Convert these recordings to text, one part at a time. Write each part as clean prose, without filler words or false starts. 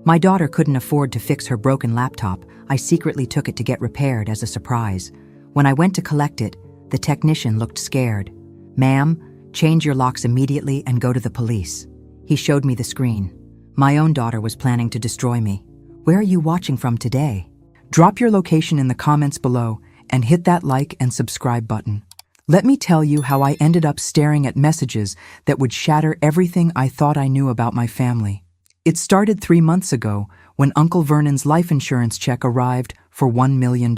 My daughter couldn't afford to fix her broken laptop. I secretly took it to get repaired as a surprise. When I went to collect it, the technician looked scared. "Ma'am, change your locks immediately and go to the police." He showed me the screen. My own daughter was planning to destroy me. Where are you watching from today? Drop your location in the comments below and hit that like and subscribe button. Let me tell you how I ended up staring at messages that would shatter everything I thought I knew about my family. It started 3 months ago when Uncle Vernon's life insurance check arrived for $1 million.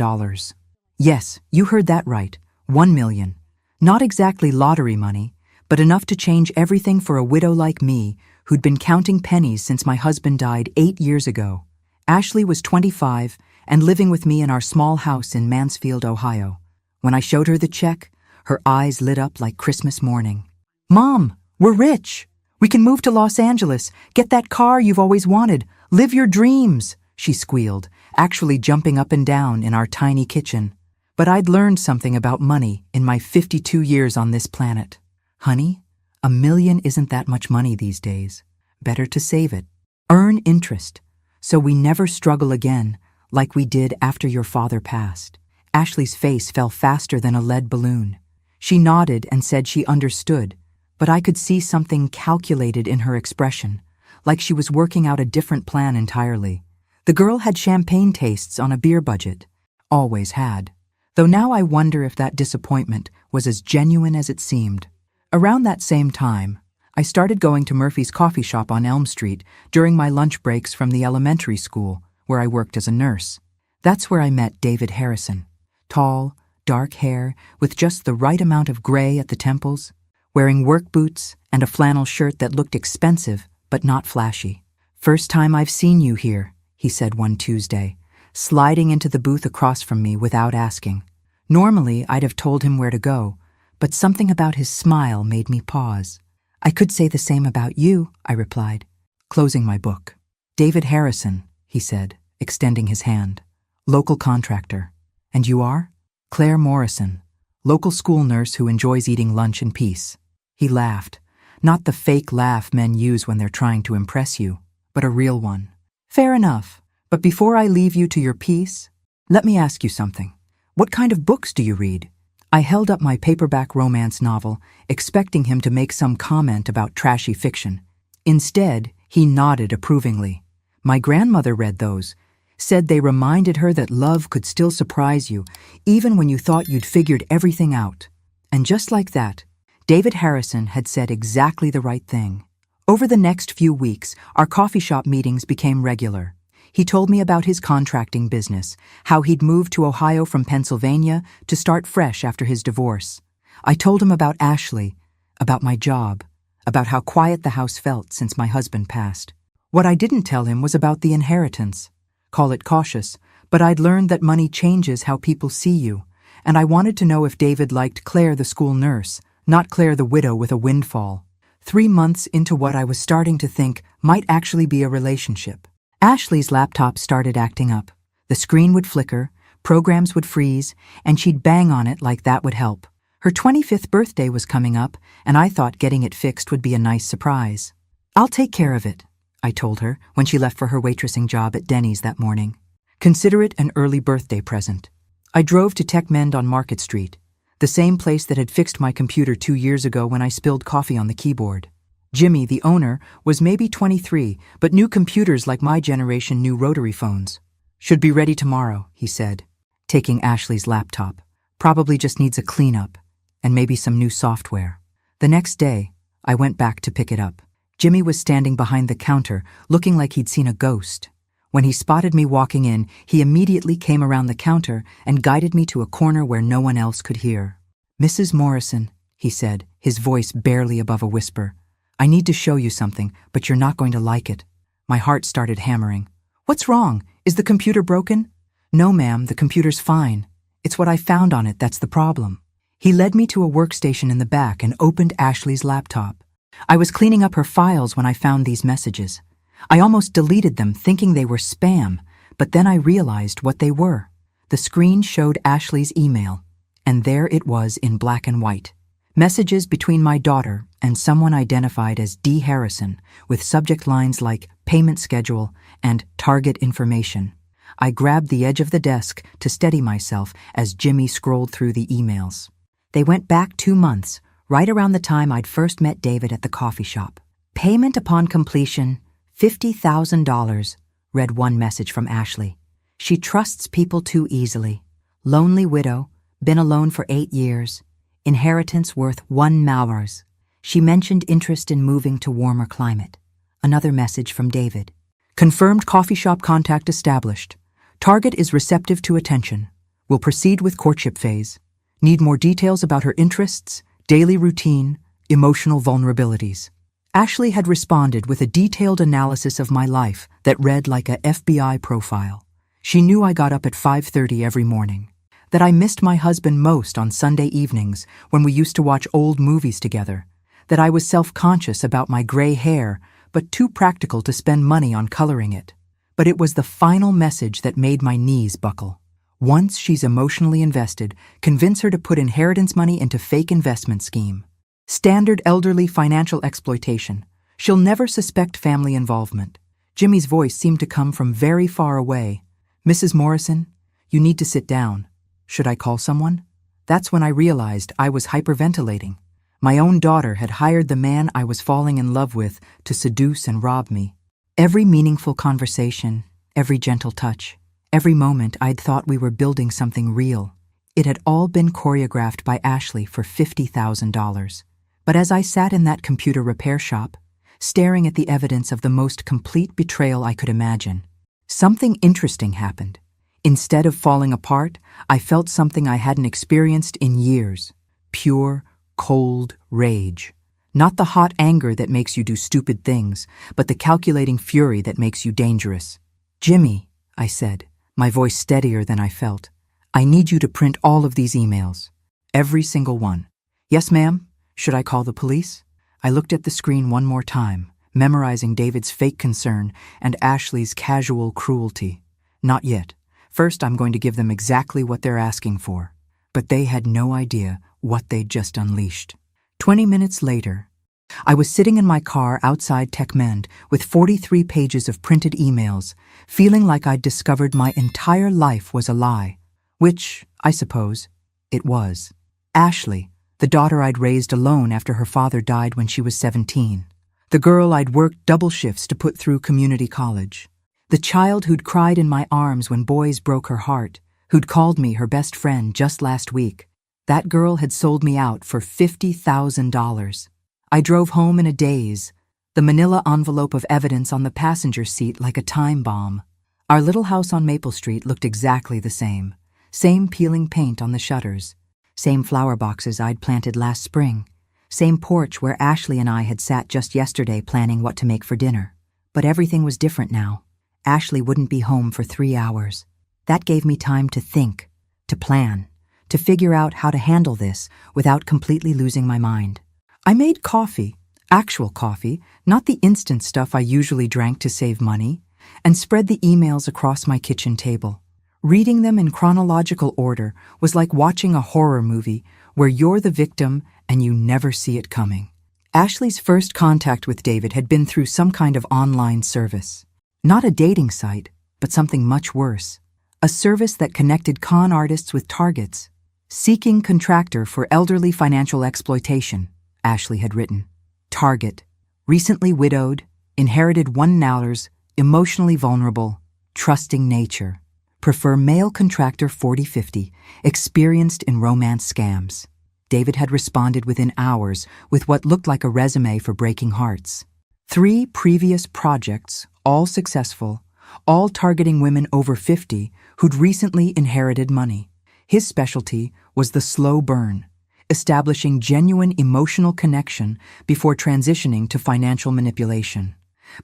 Yes, you heard that right, 1 million. Not exactly lottery money, but enough to change everything for a widow like me who'd been counting pennies since my husband died 8 years ago. Ashley was 25 and living with me in our small house in Mansfield, Ohio. When I showed her the check, her eyes lit up like Christmas morning. "Mom, we're rich! We can move to Los Angeles, get that car you've always wanted, live your dreams," she squealed, actually jumping up and down in our tiny kitchen. But I'd learned something about money in my 52 years on this planet. "Honey, $1 million isn't that much money these days. Better to save it. Earn interest, so we never struggle again like we did after your father passed." Ashley's face fell faster than a lead balloon. She nodded and said she understood, but I could see something calculated in her expression, like she was working out a different plan entirely. The girl had champagne tastes on a beer budget. Always had. Though now I wonder if that disappointment was as genuine as it seemed. Around that same time, I started going to Murphy's coffee shop on Elm Street during my lunch breaks from the elementary school, where I worked as a nurse. That's where I met David Harrison. Tall, dark hair, with just the right amount of gray at the temples, wearing work boots and a flannel shirt that looked expensive but not flashy. "First time I've seen you here," he said one Tuesday, sliding into the booth across from me without asking. Normally, I'd have told him where to go, but something about his smile made me pause. "I could say the same about you," I replied, closing my book. "David Harrison," he said, extending his hand. "Local contractor. And you are?" "Claire Morrison, local school nurse who enjoys eating lunch in peace." He laughed, not the fake laugh men use when they're trying to impress you, but a real one. "Fair enough, but before I leave you to your peace, let me ask you something. What kind of books do you read?" I held up my paperback romance novel, expecting him to make some comment about trashy fiction. Instead, he nodded approvingly. "My grandmother read those, said they reminded her that love could still surprise you, even when you thought you'd figured everything out." And just like that, David Harrison had said exactly the right thing. Over the next few weeks, our coffee shop meetings became regular. He told me about his contracting business, how he'd moved to Ohio from Pennsylvania to start fresh after his divorce. I told him about Ashley, about my job, about how quiet the house felt since my husband passed. What I didn't tell him was about the inheritance. Call it cautious, but I'd learned that money changes how people see you, and I wanted to know if David liked Claire the school nurse, not Claire the widow with a windfall. 3 months into what I was starting to think might actually be a relationship, Ashley's laptop started acting up. The screen would flicker, programs would freeze, and she'd bang on it like that would help. Her 25th birthday was coming up, and I thought getting it fixed would be a nice surprise. "I'll take care of it," I told her when she left for her waitressing job at Denny's that morning. "Consider it an early birthday present." I drove to TechMend on Market Street, the same place that had fixed my computer 2 years ago when I spilled coffee on the keyboard. Jimmy, the owner, was maybe 23, but knew computers like my generation knew rotary phones. "Should be ready tomorrow," he said, taking Ashley's laptop. "Probably just needs a cleanup, and maybe some new software." The next day, I went back to pick it up. Jimmy was standing behind the counter, looking like he'd seen a ghost. When he spotted me walking in, he immediately came around the counter and guided me to a corner where no one else could hear. "Mrs. Morrison," he said, his voice barely above a whisper, "I need to show you something, but you're not going to like it." My heart started hammering. "What's wrong? Is the computer broken?" "No, ma'am, the computer's fine. It's what I found on it that's the problem." He led me to a workstation in the back and opened Ashley's laptop. I was cleaning up her files when I found these messages. I almost deleted them thinking they were spam, but then I realized what they were. The screen showed Ashley's email, and there it was in black and white. Messages between my daughter and someone identified as D. Harrison, with subject lines like payment schedule, and target information. I grabbed the edge of the desk to steady myself as Jimmy scrolled through the emails. They went back 2 months, right around the time I'd first met David at the coffee shop. Payment upon completion, $50,000, read one message from Ashley. She trusts people too easily. Lonely widow, been alone for 8 years. Inheritance worth $1 million. She mentioned interest in moving to warmer climate. Another message from David. Confirmed coffee shop contact established. Target is receptive to attention. Will proceed with courtship phase. Need more details about her interests, daily routine, emotional vulnerabilities. Ashley had responded with a detailed analysis of my life that read like a FBI profile. She knew I got up at 5:30 every morning, that I missed my husband most on Sunday evenings when we used to watch old movies together, that I was self-conscious about my gray hair but too practical to spend money on coloring it. But it was the final message that made my knees buckle. Once she's emotionally invested, convince her to put inheritance money into fake investment scheme. Standard elderly financial exploitation. She'll never suspect family involvement. Jimmy's voice seemed to come from very far away. Mrs. Morrison, you need to sit down. Should I call someone? That's when I realized I was hyperventilating. My own daughter had hired the man I was falling in love with to seduce and rob me. Every meaningful conversation, every gentle touch, every moment I'd thought we were building something real. It had all been choreographed by Ashley for $50,000. But as I sat in that computer repair shop, staring at the evidence of the most complete betrayal I could imagine, something interesting happened. Instead of falling apart, I felt something I hadn't experienced in years. Pure, cold rage. Not the hot anger that makes you do stupid things, but the calculating fury that makes you dangerous. Jimmy, I said, my voice steadier than I felt, I need you to print all of these emails. Every single one. Yes, ma'am? Should I call the police? I looked at the screen one more time, memorizing David's fake concern and Ashley's casual cruelty. Not yet. First, I'm going to give them exactly what they're asking for. But they had no idea what they'd just unleashed. 20 minutes later, I was sitting in my car outside TechMend with 43 pages of printed emails, feeling like I'd discovered my entire life was a lie. Which, I suppose, it was. Ashley, the daughter I'd raised alone after her father died when she was 17. The girl I'd worked double shifts to put through community college. The child who'd cried in my arms when boys broke her heart, who'd called me her best friend just last week. That girl had sold me out for $50,000. I drove home in a daze, the manila envelope of evidence on the passenger seat like a time bomb. Our little house on Maple Street looked exactly the same. Same peeling paint on the shutters. Same flower boxes I'd planted last spring. Same porch where Ashley and I had sat just yesterday planning what to make for dinner. But everything was different now. Ashley wouldn't be home for 3 hours. That gave me time to think, to plan, to figure out how to handle this without completely losing my mind. I made coffee, actual coffee, not the instant stuff I usually drank to save money, and spread the emails across my kitchen table. Reading them in chronological order was like watching a horror movie where you're the victim and you never see it coming. Ashley's first contact with David had been through some kind of online service. Not a dating site, but something much worse. A service that connected con artists with targets. Seeking contractor for elderly financial exploitation, Ashley had written. Target. Recently widowed, inherited $1 million, emotionally vulnerable, trusting nature. Prefer male contractor 40-50, experienced in romance scams. David had responded within hours with what looked like a resume for breaking hearts. 3 previous projects, all successful, all targeting women over 50 who'd recently inherited money. His specialty was the slow burn, establishing genuine emotional connection before transitioning to financial manipulation.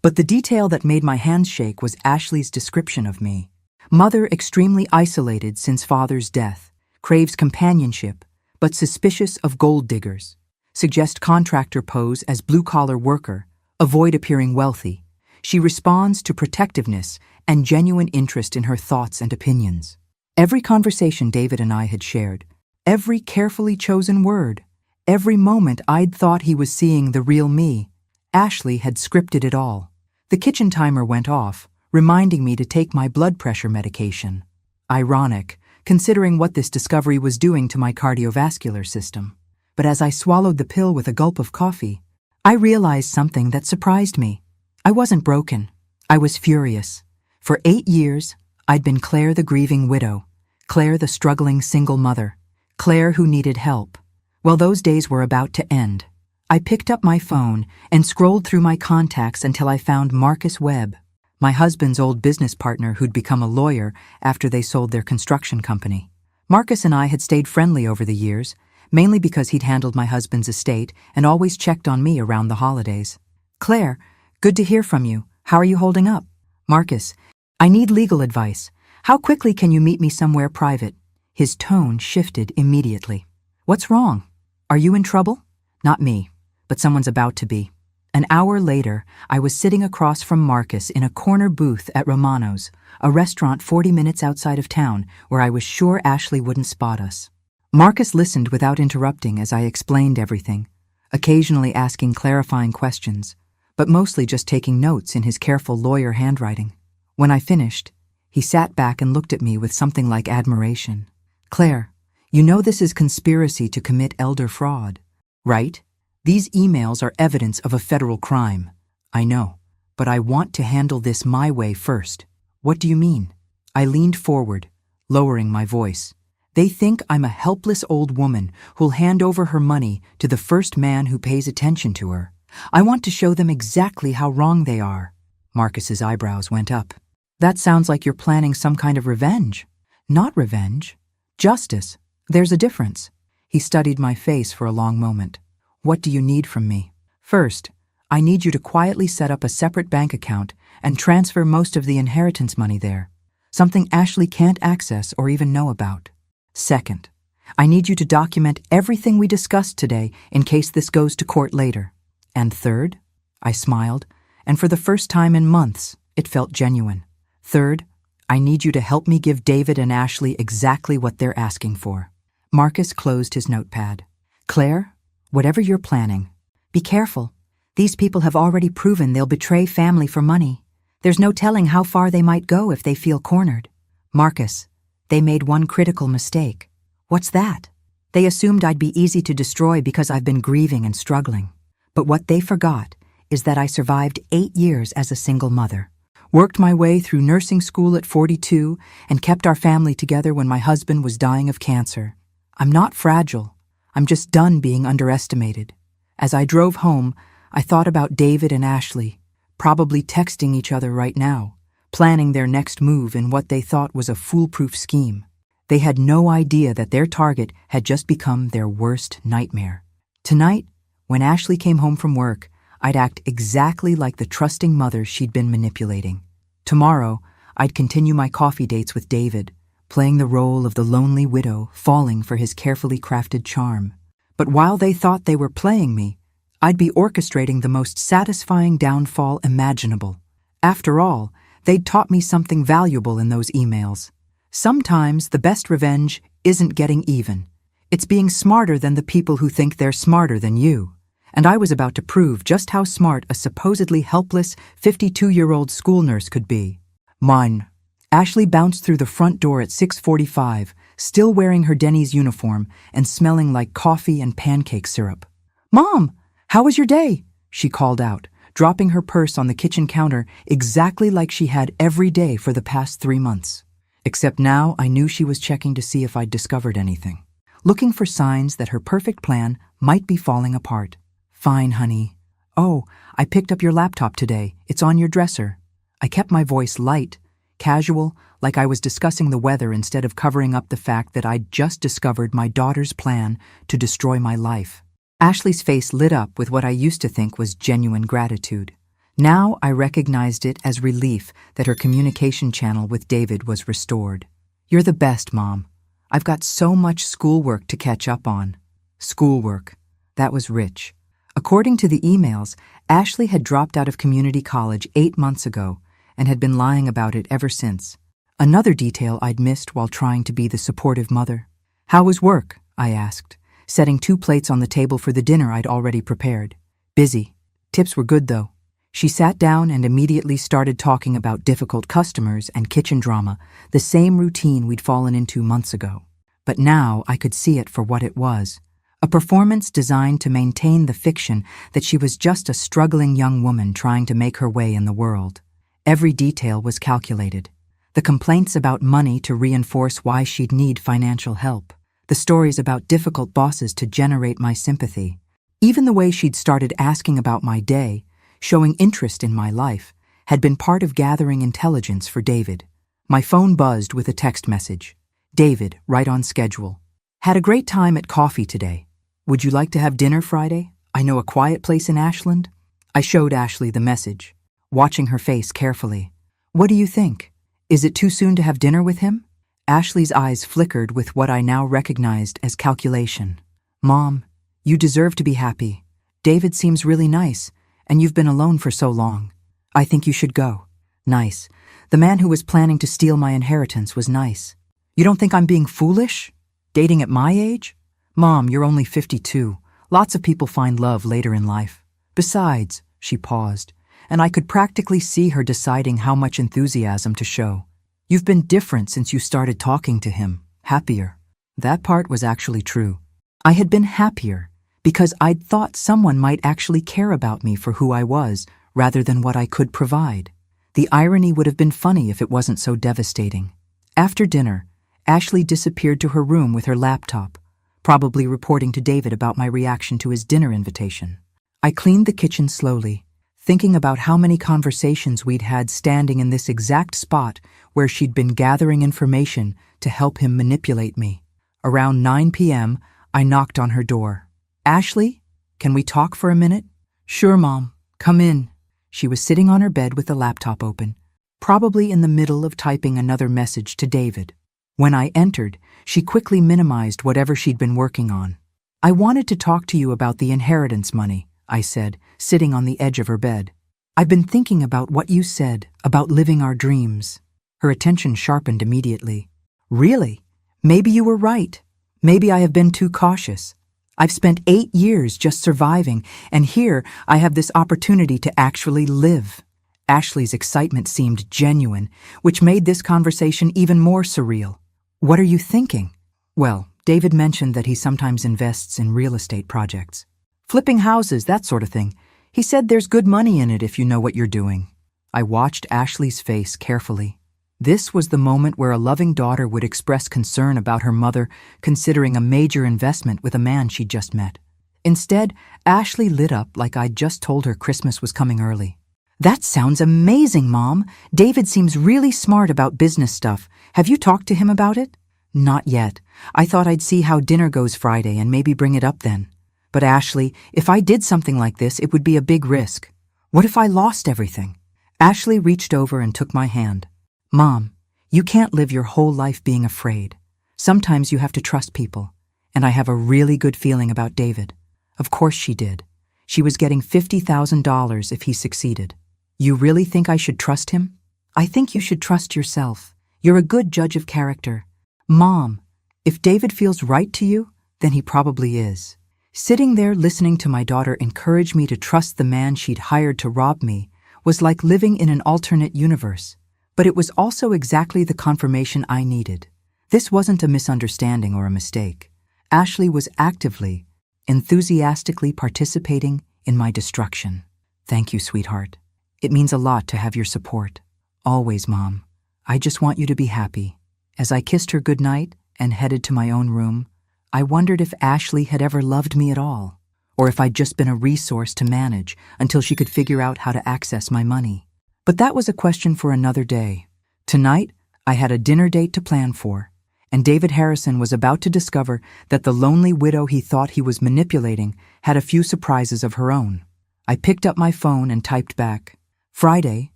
But the detail that made my hands shake was Ashley's description of me. Mother extremely isolated since father's death, craves companionship, but suspicious of gold diggers. Suggest contractor pose as blue-collar worker, avoid appearing wealthy. She responds to protectiveness and genuine interest in her thoughts and opinions. Every conversation David and I had shared, every carefully chosen word, every moment I'd thought he was seeing the real me, Ashley had scripted it all. The kitchen timer went off, reminding me to take my blood pressure medication. Ironic, considering what this discovery was doing to my cardiovascular system. But as I swallowed the pill with a gulp of coffee, I realized something that surprised me. I wasn't broken. I was furious. For 8 years, I'd been Claire the grieving widow, Claire the struggling single mother, Claire who needed help. Well, those days were about to end. I picked up my phone and scrolled through my contacts until I found Marcus Webb, my husband's old business partner who'd become a lawyer after they sold their construction company. Marcus and I had stayed friendly over the years, mainly because he'd handled my husband's estate and always checked on me around the holidays. "Claire, good to hear from you. How are you holding up?" "Marcus, I need legal advice. How quickly can you meet me somewhere private?" His tone shifted immediately. "What's wrong? Are you in trouble?" "Not me, but someone's about to be." An hour later, I was sitting across from Marcus in a corner booth at Romano's, a restaurant 40 minutes outside of town where I was sure Ashley wouldn't spot us. Marcus listened without interrupting as I explained everything, occasionally asking clarifying questions, but mostly just taking notes in his careful lawyer handwriting. When I finished, he sat back and looked at me with something like admiration. "Claire, you know this is conspiracy to commit elder fraud, right? These emails are evidence of a federal crime." "I know, but I want to handle this my way first." "What do you mean?" I leaned forward, lowering my voice. "They think I'm a helpless old woman who'll hand over her money to the first man who pays attention to her. I want to show them exactly how wrong they are." Marcus's eyebrows went up. "That sounds like you're planning some kind of revenge." "Not revenge. Justice. There's a difference." He studied my face for a long moment. "What do you need from me?" "First, I need you to quietly set up a separate bank account and transfer most of the inheritance money there, something Ashley can't access or even know about. Second, I need you to document everything we discussed today in case this goes to court later. And third," I smiled, and for the first time in months, it felt genuine. "Third, I need you to help me give David and Ashley exactly what they're asking for." Marcus closed his notepad. "Claire, whatever you're planning, be careful. These people have already proven they'll betray family for money. There's no telling how far they might go if they feel cornered." "Marcus, they made one critical mistake." "What's that?" "They assumed I'd be easy to destroy because I've been grieving and struggling. But what they forgot is that I survived 8 years as a single mother, worked my way through nursing school at 42, and kept our family together when my husband was dying of cancer. I'm not fragile. I'm just done being underestimated." As I drove home, I thought about David and Ashley, probably texting each other right now, planning their next move in what they thought was a foolproof scheme. They had no idea that their target had just become their worst nightmare. Tonight, when Ashley came home from work, I'd act exactly like the trusting mother she'd been manipulating. Tomorrow, I'd continue my coffee dates with David, playing the role of the lonely widow falling for his carefully crafted charm. But while they thought they were playing me, I'd be orchestrating the most satisfying downfall imaginable. After all, they'd taught me something valuable in those emails. Sometimes the best revenge isn't getting even. It's being smarter than the people who think they're smarter than you. And I was about to prove just how smart a supposedly helpless 52-year-old school nurse could be. "Mine." Ashley bounced through the front door at 6:45, still wearing her Denny's uniform and smelling like coffee and pancake syrup. "Mom, how was your day?" she called out, dropping her purse on the kitchen counter exactly like she had every day for the past 3 months. Except now I knew she was checking to see if I'd discovered anything, looking for signs that her perfect plan might be falling apart. "Fine, honey. Oh, I picked up your laptop today. It's on your dresser." I kept my voice light, casual, like I was discussing the weather instead of covering up the fact that I'd just discovered my daughter's plan to destroy my life. Ashley's face lit up with what I used to think was genuine gratitude. Now I recognized it as relief that her communication channel with David was restored. "You're the best, Mom. I've got so much schoolwork to catch up on." Schoolwork. That was rich. According to the emails, Ashley had dropped out of community college 8 months ago and had been lying about it ever since. Another detail I'd missed while trying to be the supportive mother. "How was work?" I asked, setting 2 plates on the table for the dinner I'd already prepared. "Busy. Tips were good, though." She sat down and immediately started talking about difficult customers and kitchen drama, the same routine we'd fallen into months ago. But now I could see it for what it was. A performance designed to maintain the fiction that she was just a struggling young woman trying to make her way in the world. Every detail was calculated. The complaints about money to reinforce why she'd need financial help. The stories about difficult bosses to generate my sympathy. Even the way she'd started asking about my day, showing interest in my life, had been part of gathering intelligence for David. My phone buzzed with a text message. David, right on schedule. Had a great time at coffee today. Would you like to have dinner Friday? I know a quiet place in Ashland. I showed Ashley the message, watching her face carefully. What do you think? Is it too soon to have dinner with him? Ashley's eyes flickered with what I now recognized as calculation. Mom, you deserve to be happy. David seems really nice, and you've been alone for so long. I think you should go. Nice. The man who was planning to steal my inheritance was nice. You don't think I'm being foolish? Dating at my age? Mom, you're only 52. Lots of people find love later in life. Besides, she paused, and I could practically see her deciding how much enthusiasm to show. You've been different since you started talking to him, happier. That part was actually true. I had been happier because I'd thought someone might actually care about me for who I was rather than what I could provide. The irony would have been funny if it wasn't so devastating. After dinner, Ashley disappeared to her room with her laptop, probably reporting to David about my reaction to his dinner invitation. I cleaned the kitchen slowly, thinking about how many conversations we'd had standing in this exact spot where she'd been gathering information to help him manipulate me. Around 9 p.m., I knocked on her door. Ashley, can we talk for a minute? Sure, Mom. Come in. She was sitting on her bed with the laptop open, probably in the middle of typing another message to David. When I entered, she quickly minimized whatever she'd been working on. I wanted to talk to you about the inheritance money, I said, sitting on the edge of her bed. I've been thinking about what you said about living our dreams. Her attention sharpened immediately. Really? Maybe you were right. Maybe I have been too cautious. I've spent 8 years just surviving, and here I have this opportunity to actually live. Ashley's excitement seemed genuine, which made this conversation even more surreal. What are you thinking? Well, David mentioned that he sometimes invests in real estate projects. Flipping houses, that sort of thing. He said there's good money in it if you know what you're doing. I watched Ashley's face carefully. This was the moment where a loving daughter would express concern about her mother considering a major investment with a man she'd just met. Instead, Ashley lit up like I'd just told her Christmas was coming early. That sounds amazing, Mom. David seems really smart about business stuff. Have you talked to him about it? Not yet. I thought I'd see how dinner goes Friday and maybe bring it up then. But Ashley, if I did something like this, it would be a big risk. What if I lost everything? Ashley reached over and took my hand. Mom, you can't live your whole life being afraid. Sometimes you have to trust people. And I have a really good feeling about David. Of course she did. She was getting $50,000 if he succeeded. You really think I should trust him? I think you should trust yourself. You're a good judge of character. Mom, if David feels right to you, then he probably is. Sitting there listening to my daughter encourage me to trust the man she'd hired to rob me was like living in an alternate universe. But it was also exactly the confirmation I needed. This wasn't a misunderstanding or a mistake. Ashley was actively, enthusiastically participating in my destruction. Thank you, sweetheart. It means a lot to have your support. Always, Mom. I just want you to be happy. As I kissed her goodnight and headed to my own room, I wondered if Ashley had ever loved me at all, or if I'd just been a resource to manage until she could figure out how to access my money. But that was a question for another day. Tonight, I had a dinner date to plan for, and David Harrison was about to discover that the lonely widow he thought he was manipulating had a few surprises of her own. I picked up my phone and typed back, Friday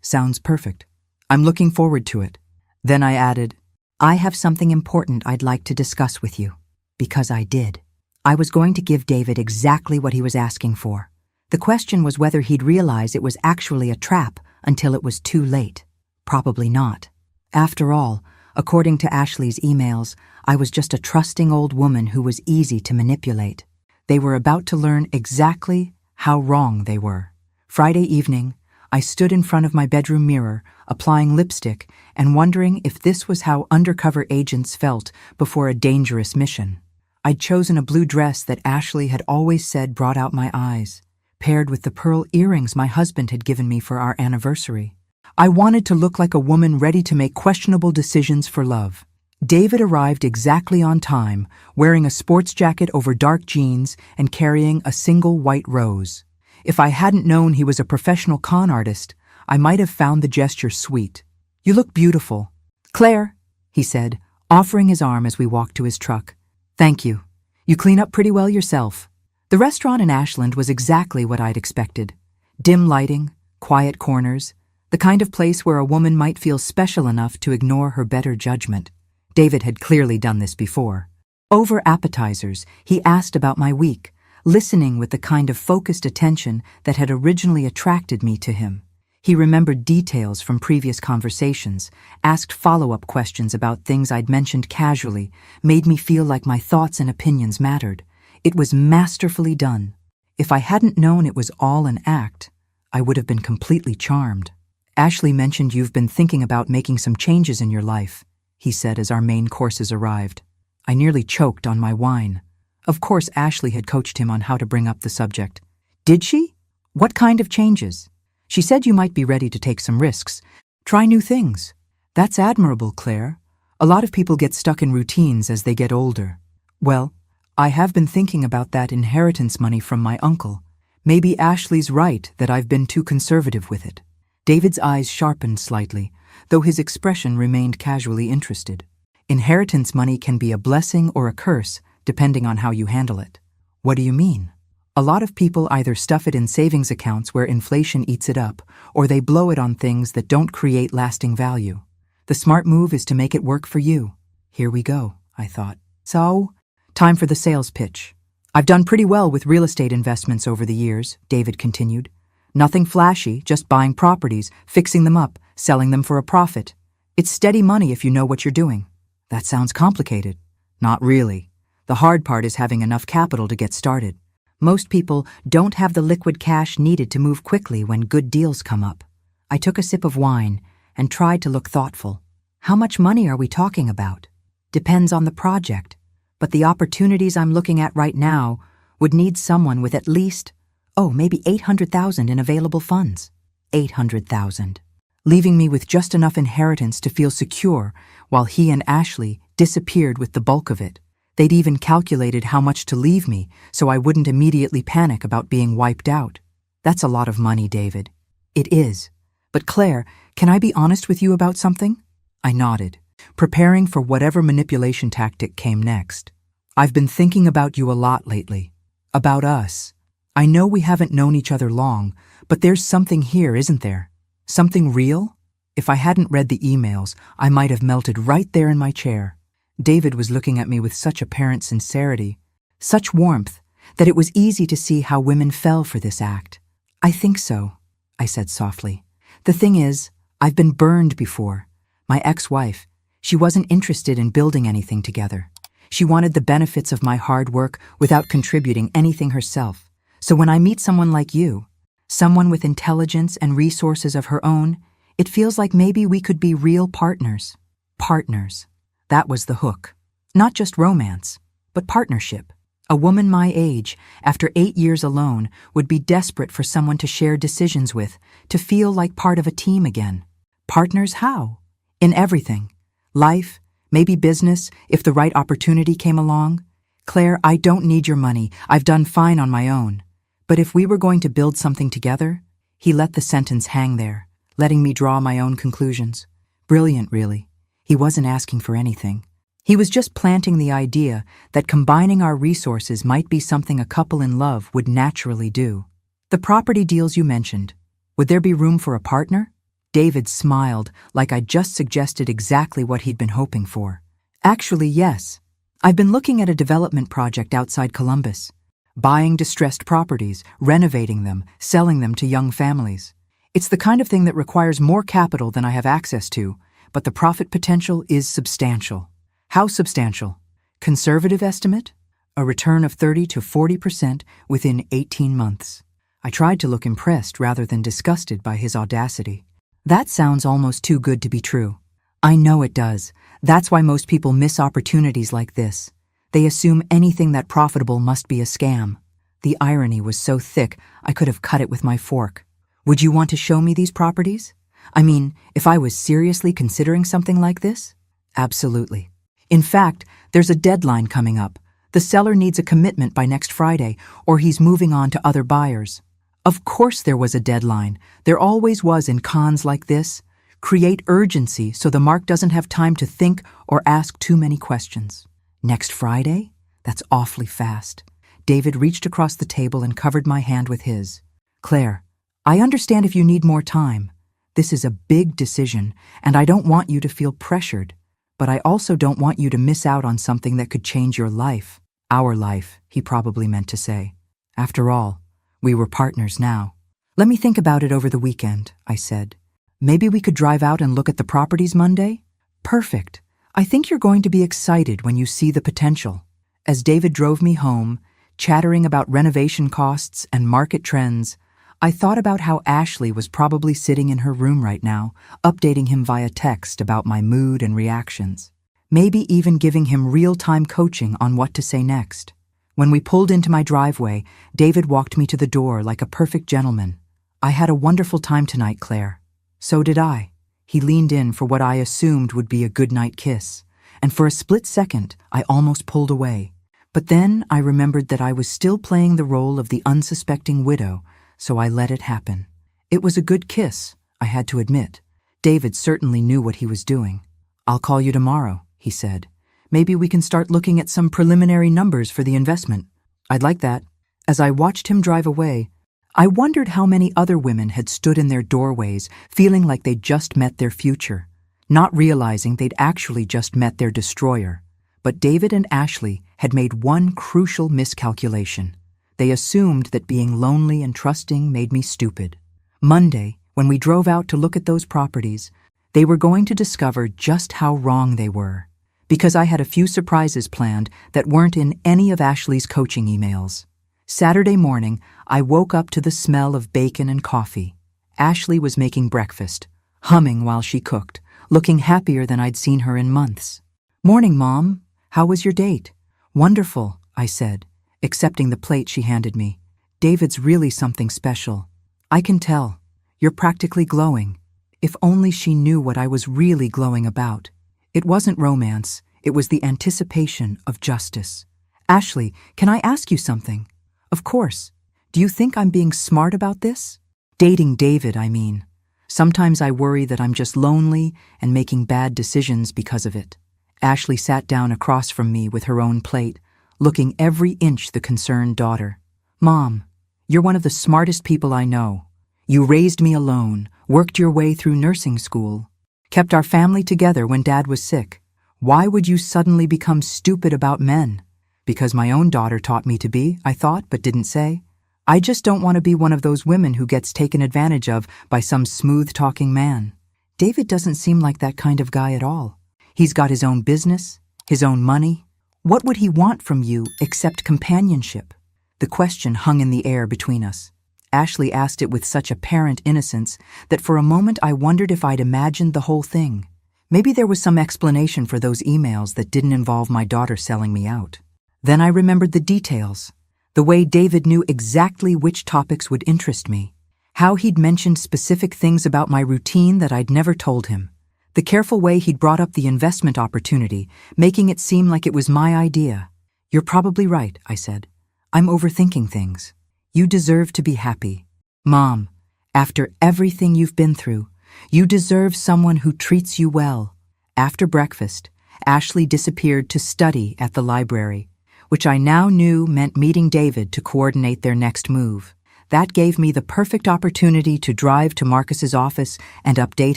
sounds perfect. I'm looking forward to it. Then I added, I have something important I'd like to discuss with you. Because I did. I was going to give David exactly what he was asking for. The question was whether he'd realize it was actually a trap until it was too late. Probably not. After all, according to Ashley's emails, I was just a trusting old woman who was easy to manipulate. They were about to learn exactly how wrong they were. Friday evening, I stood in front of my bedroom mirror, applying lipstick and wondering if this was how undercover agents felt before a dangerous mission. I'd chosen a blue dress that Ashley had always said brought out my eyes, paired with the pearl earrings my husband had given me for our anniversary. I wanted to look like a woman ready to make questionable decisions for love. David arrived exactly on time, wearing a sports jacket over dark jeans and carrying a single white rose. If I hadn't known he was a professional con artist, I might have found the gesture sweet. "You look beautiful." "Claire," he said, offering his arm as we walked to his truck. "Thank you. You clean up pretty well yourself." The restaurant in Ashland was exactly what I'd expected. Dim lighting, quiet corners, the kind of place where a woman might feel special enough to ignore her better judgment. David had clearly done this before. Over appetizers, he asked about my week, listening with the kind of focused attention that had originally attracted me to him. He remembered details from previous conversations, asked follow-up questions about things I'd mentioned casually, made me feel like my thoughts and opinions mattered. It was masterfully done. If I hadn't known it was all an act, I would have been completely charmed. "Ashley mentioned you've been thinking about making some changes in your life," he said as our main courses arrived. I nearly choked on my wine. Of course Ashley had coached him on how to bring up the subject. "Did she? What kind of changes?" "She said you might be ready to take some risks. Try new things." "That's admirable, Claire. A lot of people get stuck in routines as they get older." "Well, I have been thinking about that inheritance money from my uncle. Maybe Ashley's right that I've been too conservative with it." David's eyes sharpened slightly, though his expression remained casually interested. "Inheritance money can be a blessing or a curse, depending on how you handle it." "What do you mean?" "A lot of people either stuff it in savings accounts where inflation eats it up, or they blow it on things that don't create lasting value. The smart move is to make it work for you." Here we go, I thought. "So, time for the sales pitch. I've done pretty well with real estate investments over the years," David continued. "Nothing flashy, just buying properties, fixing them up, selling them for a profit. It's steady money if you know what you're doing." "That sounds complicated." "Not really. The hard part is having enough capital to get started. Most people don't have the liquid cash needed to move quickly when good deals come up." I took a sip of wine and tried to look thoughtful. "How much money are we talking about?" "Depends on the project. But the opportunities I'm looking at right now would need someone with at least, maybe 800,000 in available funds." 800,000. Leaving me with just enough inheritance to feel secure while he and Ashley disappeared with the bulk of it. They'd even calculated how much to leave me so I wouldn't immediately panic about being wiped out. "That's a lot of money, David." "It is. But Claire, can I be honest with you about something?" I nodded, preparing for whatever manipulation tactic came next. "I've been thinking about you a lot lately. About us. I know we haven't known each other long, but there's something here, isn't there? Something real?" If I hadn't read the emails, I might have melted right there in my chair. David was looking at me with such apparent sincerity, such warmth, that it was easy to see how women fell for this act. "I think so," I said softly. "The thing is, I've been burned before. My ex-wife, she wasn't interested in building anything together. She wanted the benefits of my hard work without contributing anything herself. So when I meet someone like you, someone with intelligence and resources of her own, it feels like maybe we could be real partners." Partners. That was the hook. Not just romance, but partnership. A woman my age, after 8 years alone, would be desperate for someone to share decisions with, to feel like part of a team again. Partners how? In everything. Life, maybe business, if the right opportunity came along. "Claire, I don't need your money. I've done fine on my own. But if we were going to build something together," he let the sentence hang there, letting me draw my own conclusions. Brilliant, really. He wasn't asking for anything. He was just planting the idea that combining our resources might be something a couple in love would naturally do. "The property deals you mentioned, would there be room for a partner?" David smiled like I'd just suggested exactly what he'd been hoping for. "Actually, yes. I've been looking at a development project outside Columbus. Buying distressed properties, renovating them, selling them to young families. It's the kind of thing that requires more capital than I have access to, but the profit potential is substantial." "How substantial?" "Conservative estimate? A return of 30 to 40% within 18 months. I tried to look impressed rather than disgusted by his audacity. That sounds almost too good to be true. I know it does. That's why most people miss opportunities like this. They assume anything that profitable must be a scam. The irony was so thick, I could have cut it with my fork. Would you want to show me these properties? I mean, if I was seriously considering something like this? Absolutely. In fact, there's a deadline coming up. The seller needs a commitment by next Friday, or he's moving on to other buyers. Of course there was a deadline. There always was in cons like this. Create urgency so the mark doesn't have time to think or ask too many questions. Next Friday? That's awfully fast. David reached across the table and covered my hand with his. Claire, I understand if you need more time. This is a big decision, and I don't want you to feel pressured. But I also don't want you to miss out on something that could change your life. Our life, he probably meant to say. After all, we were partners now. Let me think about it over the weekend, I said. Maybe we could drive out and look at the properties Monday? Perfect. I think you're going to be excited when you see the potential. As David drove me home, chattering about renovation costs and market trends, I thought about how Ashley was probably sitting in her room right now, updating him via text about my mood and reactions. Maybe even giving him real-time coaching on what to say next. When we pulled into my driveway, David walked me to the door like a perfect gentleman. I had a wonderful time tonight, Claire. So did I. He leaned in for what I assumed would be a goodnight kiss, and for a split second, I almost pulled away. But then I remembered that I was still playing the role of the unsuspecting widow, so I let it happen. It was a good kiss, I had to admit. David certainly knew what he was doing. I'll call you tomorrow, he said. Maybe we can start looking at some preliminary numbers for the investment. I'd like that. As I watched him drive away, I wondered how many other women had stood in their doorways feeling like they'd just met their future, not realizing they'd actually just met their destroyer. But David and Ashley had made one crucial miscalculation. They assumed that being lonely and trusting made me stupid. Monday, when we drove out to look at those properties, they were going to discover just how wrong they were, because I had a few surprises planned that weren't in any of Ashley's coaching emails. Saturday morning, I woke up to the smell of bacon and coffee. Ashley was making breakfast, humming while she cooked, looking happier than I'd seen her in months. "Morning, Mom. How was your date?" "Wonderful," I said, accepting the plate she handed me. "David's really something special. I can tell. You're practically glowing." If only she knew what I was really glowing about. It wasn't romance, it was the anticipation of justice. "Ashley, can I ask you something?" "Of course. Do you think I'm being smart about this?" "Dating David, I mean. Sometimes I worry that I'm just lonely and making bad decisions because of it." Ashley sat down across from me with her own plate, looking every inch the concerned daughter. "Mom, you're one of the smartest people I know. You raised me alone, worked your way through nursing school, kept our family together when Dad was sick. Why would you suddenly become stupid about men?" "Because my own daughter taught me to be," I thought, but didn't say. "I just don't want to be one of those women who gets taken advantage of by some smooth-talking man." David doesn't seem like that kind of guy at all. He's got his own business, his own money. What would he want from you except companionship? The question hung in the air between us. Ashley asked it with such apparent innocence that for a moment I wondered if I'd imagined the whole thing. Maybe there was some explanation for those emails that didn't involve my daughter selling me out. Then I remembered the details, the way David knew exactly which topics would interest me, how he'd mentioned specific things about my routine that I'd never told him, the careful way he'd brought up the investment opportunity, making it seem like it was my idea. "You're probably right," I said. "I'm overthinking things. You deserve to be happy. Mom, after everything you've been through, you deserve someone who treats you well." After breakfast, Ashley disappeared to study at the library, which I now knew meant meeting David to coordinate their next move. That gave me the perfect opportunity to drive to Marcus's office and update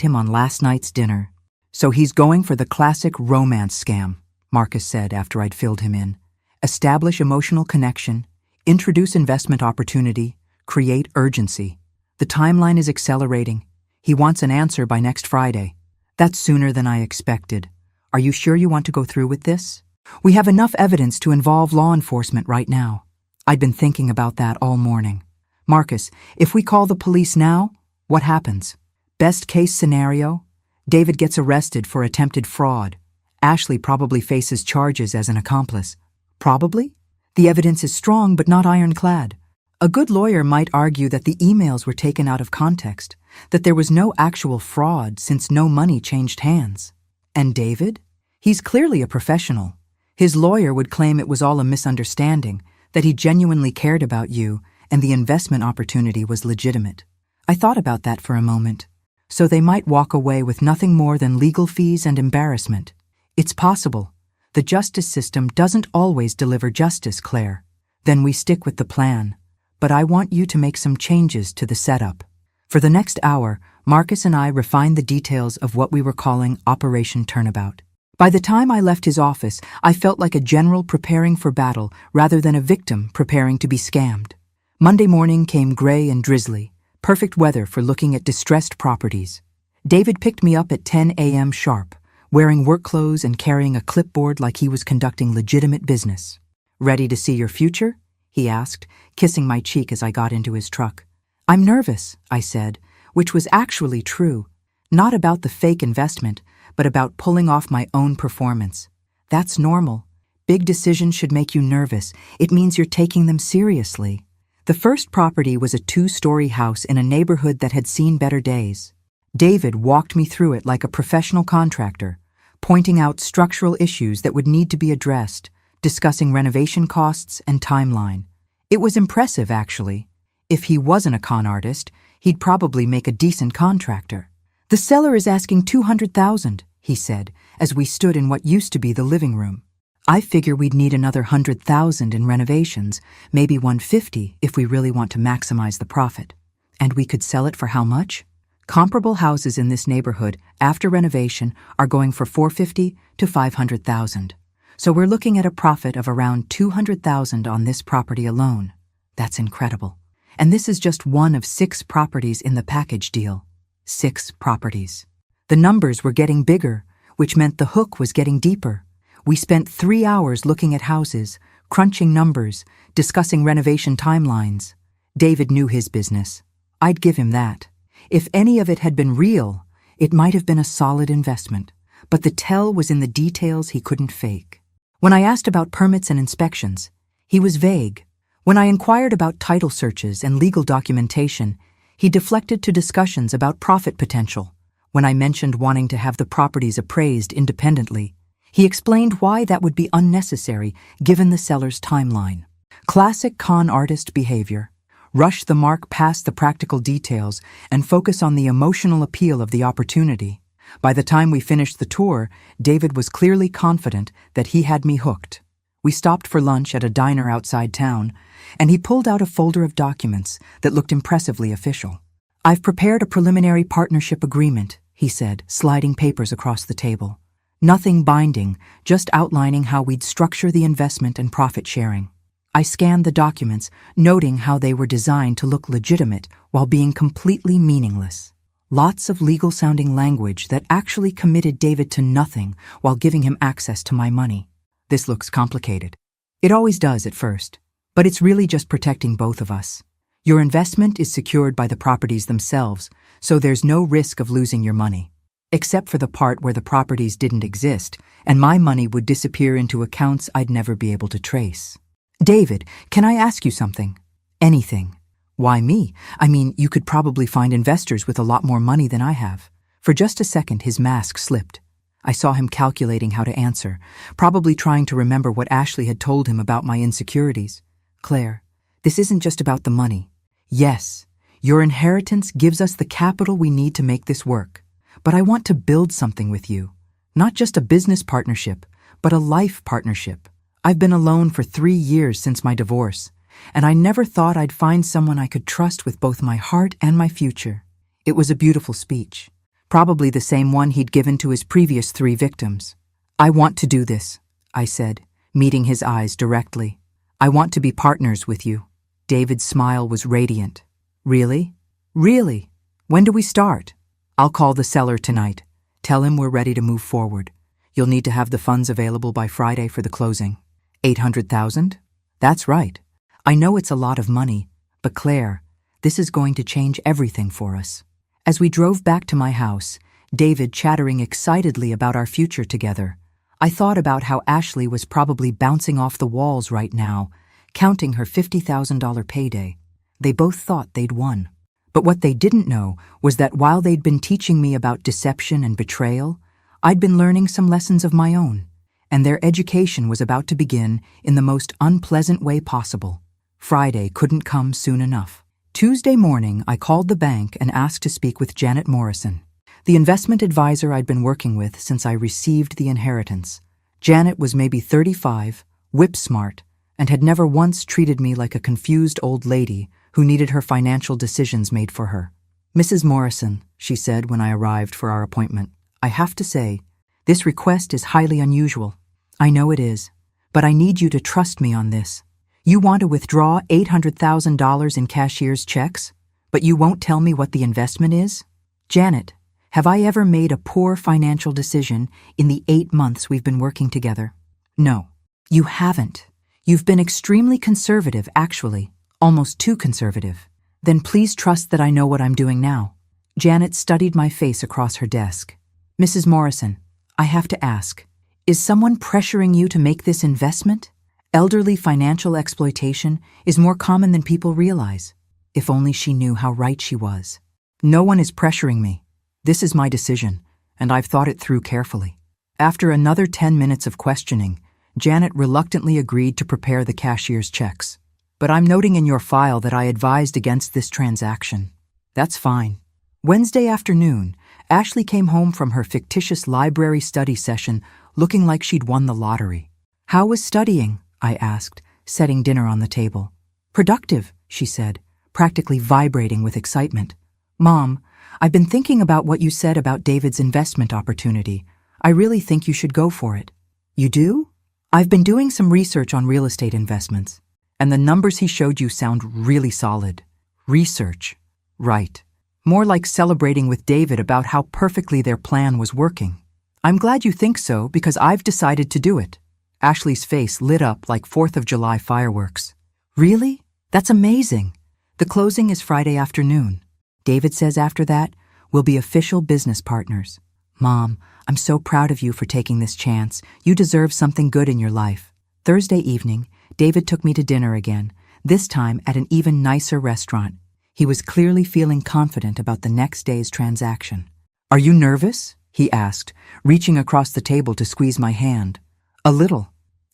him on last night's dinner. "So he's going for the classic romance scam," Marcus said after I'd filled him in. "Establish emotional connection, introduce investment opportunity, create urgency. The timeline is accelerating. He wants an answer by next Friday. That's sooner than I expected. Are you sure you want to go through with this? We have enough evidence to involve law enforcement right now." I'd been thinking about that all morning. Marcus, if we call the police now, what happens? Best case scenario? David gets arrested for attempted fraud. Ashley probably faces charges as an accomplice. Probably? The evidence is strong but not ironclad. A good lawyer might argue that the emails were taken out of context, that there was no actual fraud since no money changed hands. And David? He's clearly a professional. His lawyer would claim it was all a misunderstanding, that he genuinely cared about you, and the investment opportunity was legitimate. I thought about that for a moment. So they might walk away with nothing more than legal fees and embarrassment. It's possible. The justice system doesn't always deliver justice, Claire. Then we stick with the plan. But I want you to make some changes to the setup. For the next hour, Marcus and I refined the details of what we were calling Operation Turnabout. By the time I left his office, I felt like a general preparing for battle rather than a victim preparing to be scammed. Monday morning came gray and drizzly, perfect weather for looking at distressed properties. David picked me up at 10 a.m. sharp, wearing work clothes and carrying a clipboard like he was conducting legitimate business. "Ready to see your future?" he asked, kissing my cheek as I got into his truck. "I'm nervous," I said, which was actually true. Not about the fake investment, but about pulling off my own performance. That's normal. Big decisions should make you nervous. It means you're taking them seriously. The first property was a 2-story house in a neighborhood that had seen better days. David walked me through it like a professional contractor, pointing out structural issues that would need to be addressed, discussing renovation costs and timeline. It was impressive, actually. If he wasn't a con artist, he'd probably make a decent contractor. "The seller is asking $200,000, he said, as we stood in what used to be the living room. "I figure we'd need another $100,000 in renovations, maybe $150 if we really want to maximize the profit. And we could sell it for how much? Comparable houses in this neighborhood, after renovation, are going for $450,000 to $500,000. So we're looking at a profit of around $200,000 on this property alone. That's incredible. And this is just one of 6 properties in the package deal. 6 properties. The numbers were getting bigger, which meant the hook was getting deeper. We spent 3 hours looking at houses, crunching numbers, discussing renovation timelines. David knew his business. I'd give him that. If any of it had been real, it might have been a solid investment. But the tell was in the details he couldn't fake. When I asked about permits and inspections, he was vague. When I inquired about title searches and legal documentation, he deflected to discussions about profit potential. When I mentioned wanting to have the properties appraised independently, he explained why that would be unnecessary given the seller's timeline. Classic con artist behavior. Rush the mark past the practical details and focus on the emotional appeal of the opportunity. By the time we finished the tour, David was clearly confident that he had me hooked. We stopped for lunch at a diner outside town, and he pulled out a folder of documents that looked impressively official. "I've prepared a preliminary partnership agreement," he said, sliding papers across the table. "Nothing binding, just outlining how we'd structure the investment and profit sharing." I scanned the documents, noting how they were designed to look legitimate while being completely meaningless. Lots of legal-sounding language that actually committed David to nothing while giving him access to my money. This looks complicated. It always does at first, but it's really just protecting both of us. Your investment is secured by the properties themselves, so there's no risk of losing your money. Except for the part where the properties didn't exist, and my money would disappear into accounts I'd never be able to trace. "David, can I ask you something?" "Anything." "Why me? I mean, you could probably find investors with a lot more money than I have." For just a second, his mask slipped. I saw him calculating how to answer, probably trying to remember what Ashley had told him about my insecurities. "Claire, this isn't just about the money. Yes, your inheritance gives us the capital we need to make this work. But I want to build something with you. Not just a business partnership, but a life partnership. I've been alone for 3 years since my divorce, and I never thought I'd find someone I could trust with both my heart and my future." It was a beautiful speech, probably the same one he'd given to his previous 3 victims. "I want to do this," I said, meeting his eyes directly. "I want to be partners with you." David's smile was radiant. "Really? Really? When do we start?" "I'll call the seller tonight. Tell him we're ready to move forward. You'll need to have the funds available by Friday for the closing." $800,000? That's right. I know it's a lot of money, but Claire, This is going to change everything for us. As we drove back to my house, David chattering excitedly about our future together, I thought about how Ashley was probably bouncing off the walls right now, counting her $50,000 payday. They both thought they'd won. But what they didn't know was that while they'd been teaching me about deception and betrayal, I'd been learning some lessons of my own, and their education was about to begin in the most unpleasant way possible. Friday couldn't come soon enough. Tuesday morning, I called the bank and asked to speak with Janet Morrison, the investment advisor I'd been working with since I received the inheritance. Janet was maybe 35, whip-smart, and had never once treated me like a confused old lady who needed her financial decisions made for her. "Mrs. Morrison," she said when I arrived for our appointment, "I have to say, this request is highly unusual. I know it is, but I need you to trust me on this. You want to withdraw $800,000 in cashier's checks, but you won't tell me what the investment is? Janet, have I ever made a poor financial decision in the 8 months we've been working together? No, you haven't. You've been extremely conservative, actually, almost too conservative. Then please trust that I know what I'm doing now." Janet studied my face across her desk. "Mrs. Morrison, I have to ask, is someone pressuring you to make this investment? Elderly financial exploitation is more common than people realize." If only she knew how right she was. "No one is pressuring me. This is my decision, and I've thought it through carefully." After another 10 minutes of questioning, Janet reluctantly agreed to prepare the cashier's checks. "But I'm noting in your file that I advised against this transaction." "That's fine." Wednesday afternoon, Ashley came home from her fictitious library study session looking like she'd won the lottery. "How was studying?" I asked, setting dinner on the table. "Productive," she said, practically vibrating with excitement. "Mom, I've been thinking about what you said about David's investment opportunity. I really think you should go for it." "You do?" "I've been doing some research on real estate investments, and the numbers he showed you sound really solid." "Research." "Right. More like celebrating with David about how perfectly their plan was working." "I'm glad you think so, because I've decided to do it." Ashley's face lit up like 4th of July fireworks. "Really? That's amazing. The closing is Friday afternoon. David says after that, we'll be official business partners." "Mom, I'm so proud of you for taking this chance. You deserve something good in your life." Thursday evening, David took me to dinner again, this time at an even nicer restaurant. He was clearly feeling confident about the next day's transaction. "Are you nervous?" he asked, reaching across the table to squeeze my hand. "A little.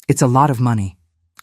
It's a lot of money."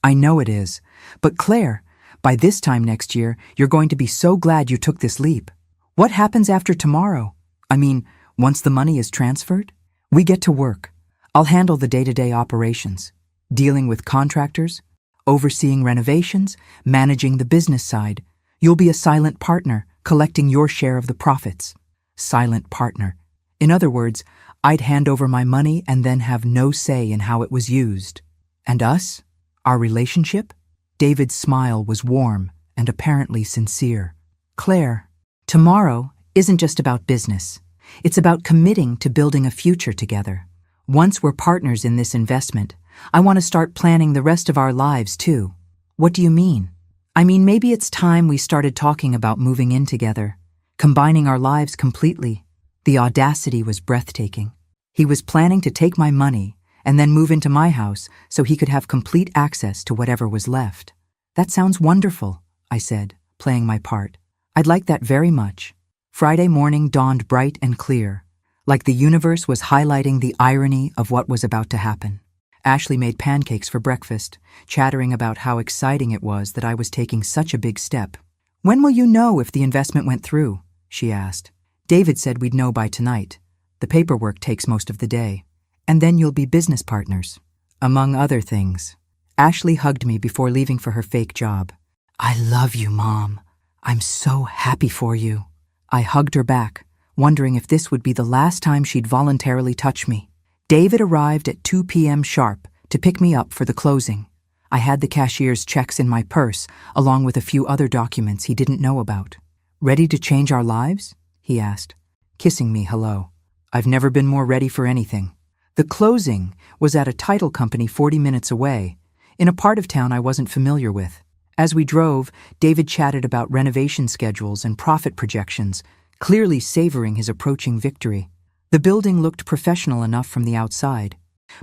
"I know it is. But Claire, by this time next year, you're going to be so glad you took this leap. What happens after tomorrow? I mean, once the money is transferred? We get to work. I'll handle the day-to-day operations, dealing with contractors, overseeing renovations, managing the business side. You'll be a silent partner, collecting your share of the profits." Silent partner. In other words, I'd hand over my money and then have no say in how it was used. "And us? Our relationship?" David's smile was warm and apparently sincere. "Claire, tomorrow isn't just about business. It's about committing to building a future together. Once we're partners in this investment, I want to start planning the rest of our lives too." "What do you mean?" "I mean, maybe it's time we started talking about moving in together, combining our lives completely." The audacity was breathtaking. He was planning to take my money and then move into my house so he could have complete access to whatever was left. "That sounds wonderful," I said, playing my part. "I'd like that very much." Friday morning dawned bright and clear, like the universe was highlighting the irony of what was about to happen. Ashley made pancakes for breakfast, chattering about how exciting it was that I was taking such a big step. "When will you know if the investment went through?" she asked. "David said we'd know by tonight. The paperwork takes most of the day. And then you'll be business partners, among other things." Ashley hugged me before leaving for her fake job. "I love you, Mom. I'm so happy for you." I hugged her back, wondering if this would be the last time she'd voluntarily touch me. David arrived at 2 p.m. sharp to pick me up for the closing. I had the cashier's checks in my purse, along with a few other documents he didn't know about. "Ready to change our lives?" he asked, kissing me hello. I've never been more ready for anything. The closing was at a title company 40 minutes away, in a part of town I wasn't familiar with. As we drove, David chatted about renovation schedules and profit projections, clearly savoring his approaching victory. The building looked professional enough from the outside,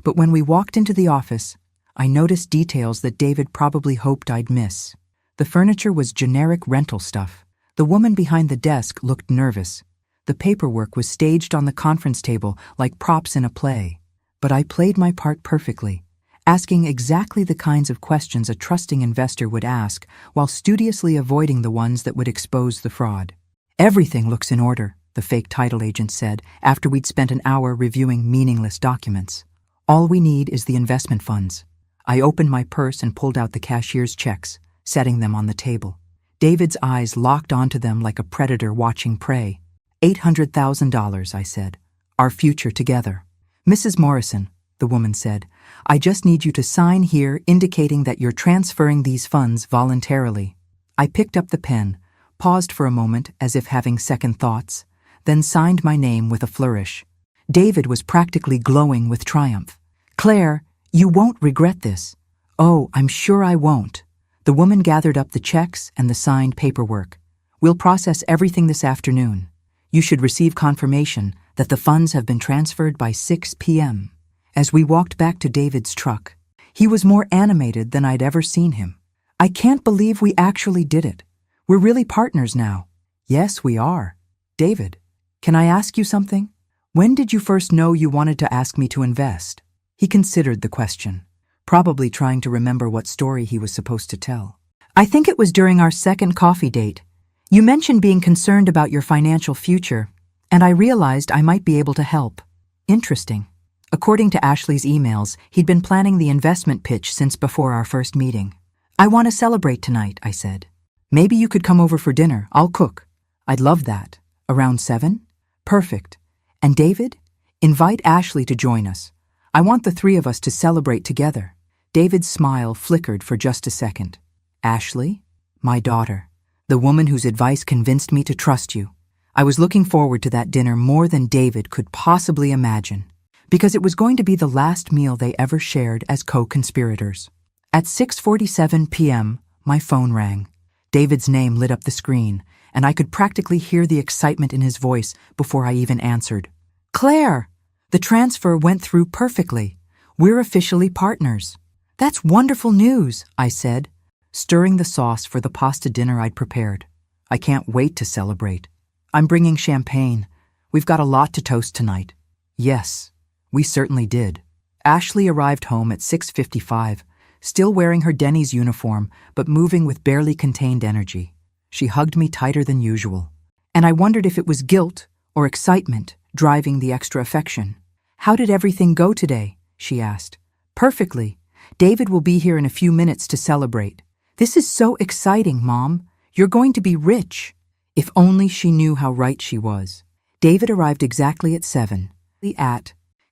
but when we walked into the office, I noticed details that David probably hoped I'd miss. The furniture was generic rental stuff. The woman behind the desk looked nervous. The paperwork was staged on the conference table like props in a play. But I played my part perfectly, asking exactly the kinds of questions a trusting investor would ask while studiously avoiding the ones that would expose the fraud. "Everything looks in order," the fake title agent said after we'd spent an hour reviewing meaningless documents. "All we need is the investment funds." I opened my purse and pulled out the cashier's checks, setting them on the table. David's eyes locked onto them like a predator watching prey. $800,000, I said. "Our future together." "Mrs. Morrison," the woman said, "I just need you to sign here indicating that you're transferring these funds voluntarily." I picked up the pen, paused for a moment as if having second thoughts, then signed my name with a flourish. David was practically glowing with triumph. "Claire, you won't regret this." "Oh, I'm sure I won't." The woman gathered up the checks and the signed paperwork. "We'll process everything this afternoon. You should receive confirmation that the funds have been transferred by 6 p.m. As we walked back to David's truck, he was more animated than I'd ever seen him. "I can't believe we actually did it. We're really partners now." "Yes, we are." "David, can I ask you something? When did you first know you wanted to ask me to invest?" He considered the question, probably trying to remember what story he was supposed to tell. "I think it was during our second coffee date. You mentioned being concerned about your financial future, and I realized I might be able to help." "Interesting." According to Ashley's emails, he'd been planning the investment pitch since before our first meeting. "I want to celebrate tonight," I said. "Maybe you could come over for dinner. I'll cook." "I'd love that. Around 7? "Perfect. And David, invite Ashley to join us. I want the three of us to celebrate together." David's smile flickered for just a second. "Ashley? My daughter. The woman whose advice convinced me to trust you." I was looking forward to that dinner more than David could possibly imagine, because it was going to be the last meal they ever shared as co-conspirators. At 6:47 p.m., my phone rang. David's name lit up the screen, and I could practically hear the excitement in his voice before I even answered. "Claire, the transfer went through perfectly. We're officially partners." "That's wonderful news," I said, stirring the sauce for the pasta dinner I'd prepared. "I can't wait to celebrate. I'm bringing champagne. We've got a lot to toast tonight." Yes, we certainly did. Ashley arrived home at 6:55, still wearing her Denny's uniform, but moving with barely contained energy. She hugged me tighter than usual, and I wondered if it was guilt or excitement driving the extra affection. "How did everything go today?" she asked. "Perfectly. David will be here in a few minutes to celebrate." "This is so exciting, Mom. You're going to be rich." If only she knew how right she was. David arrived exactly at 7,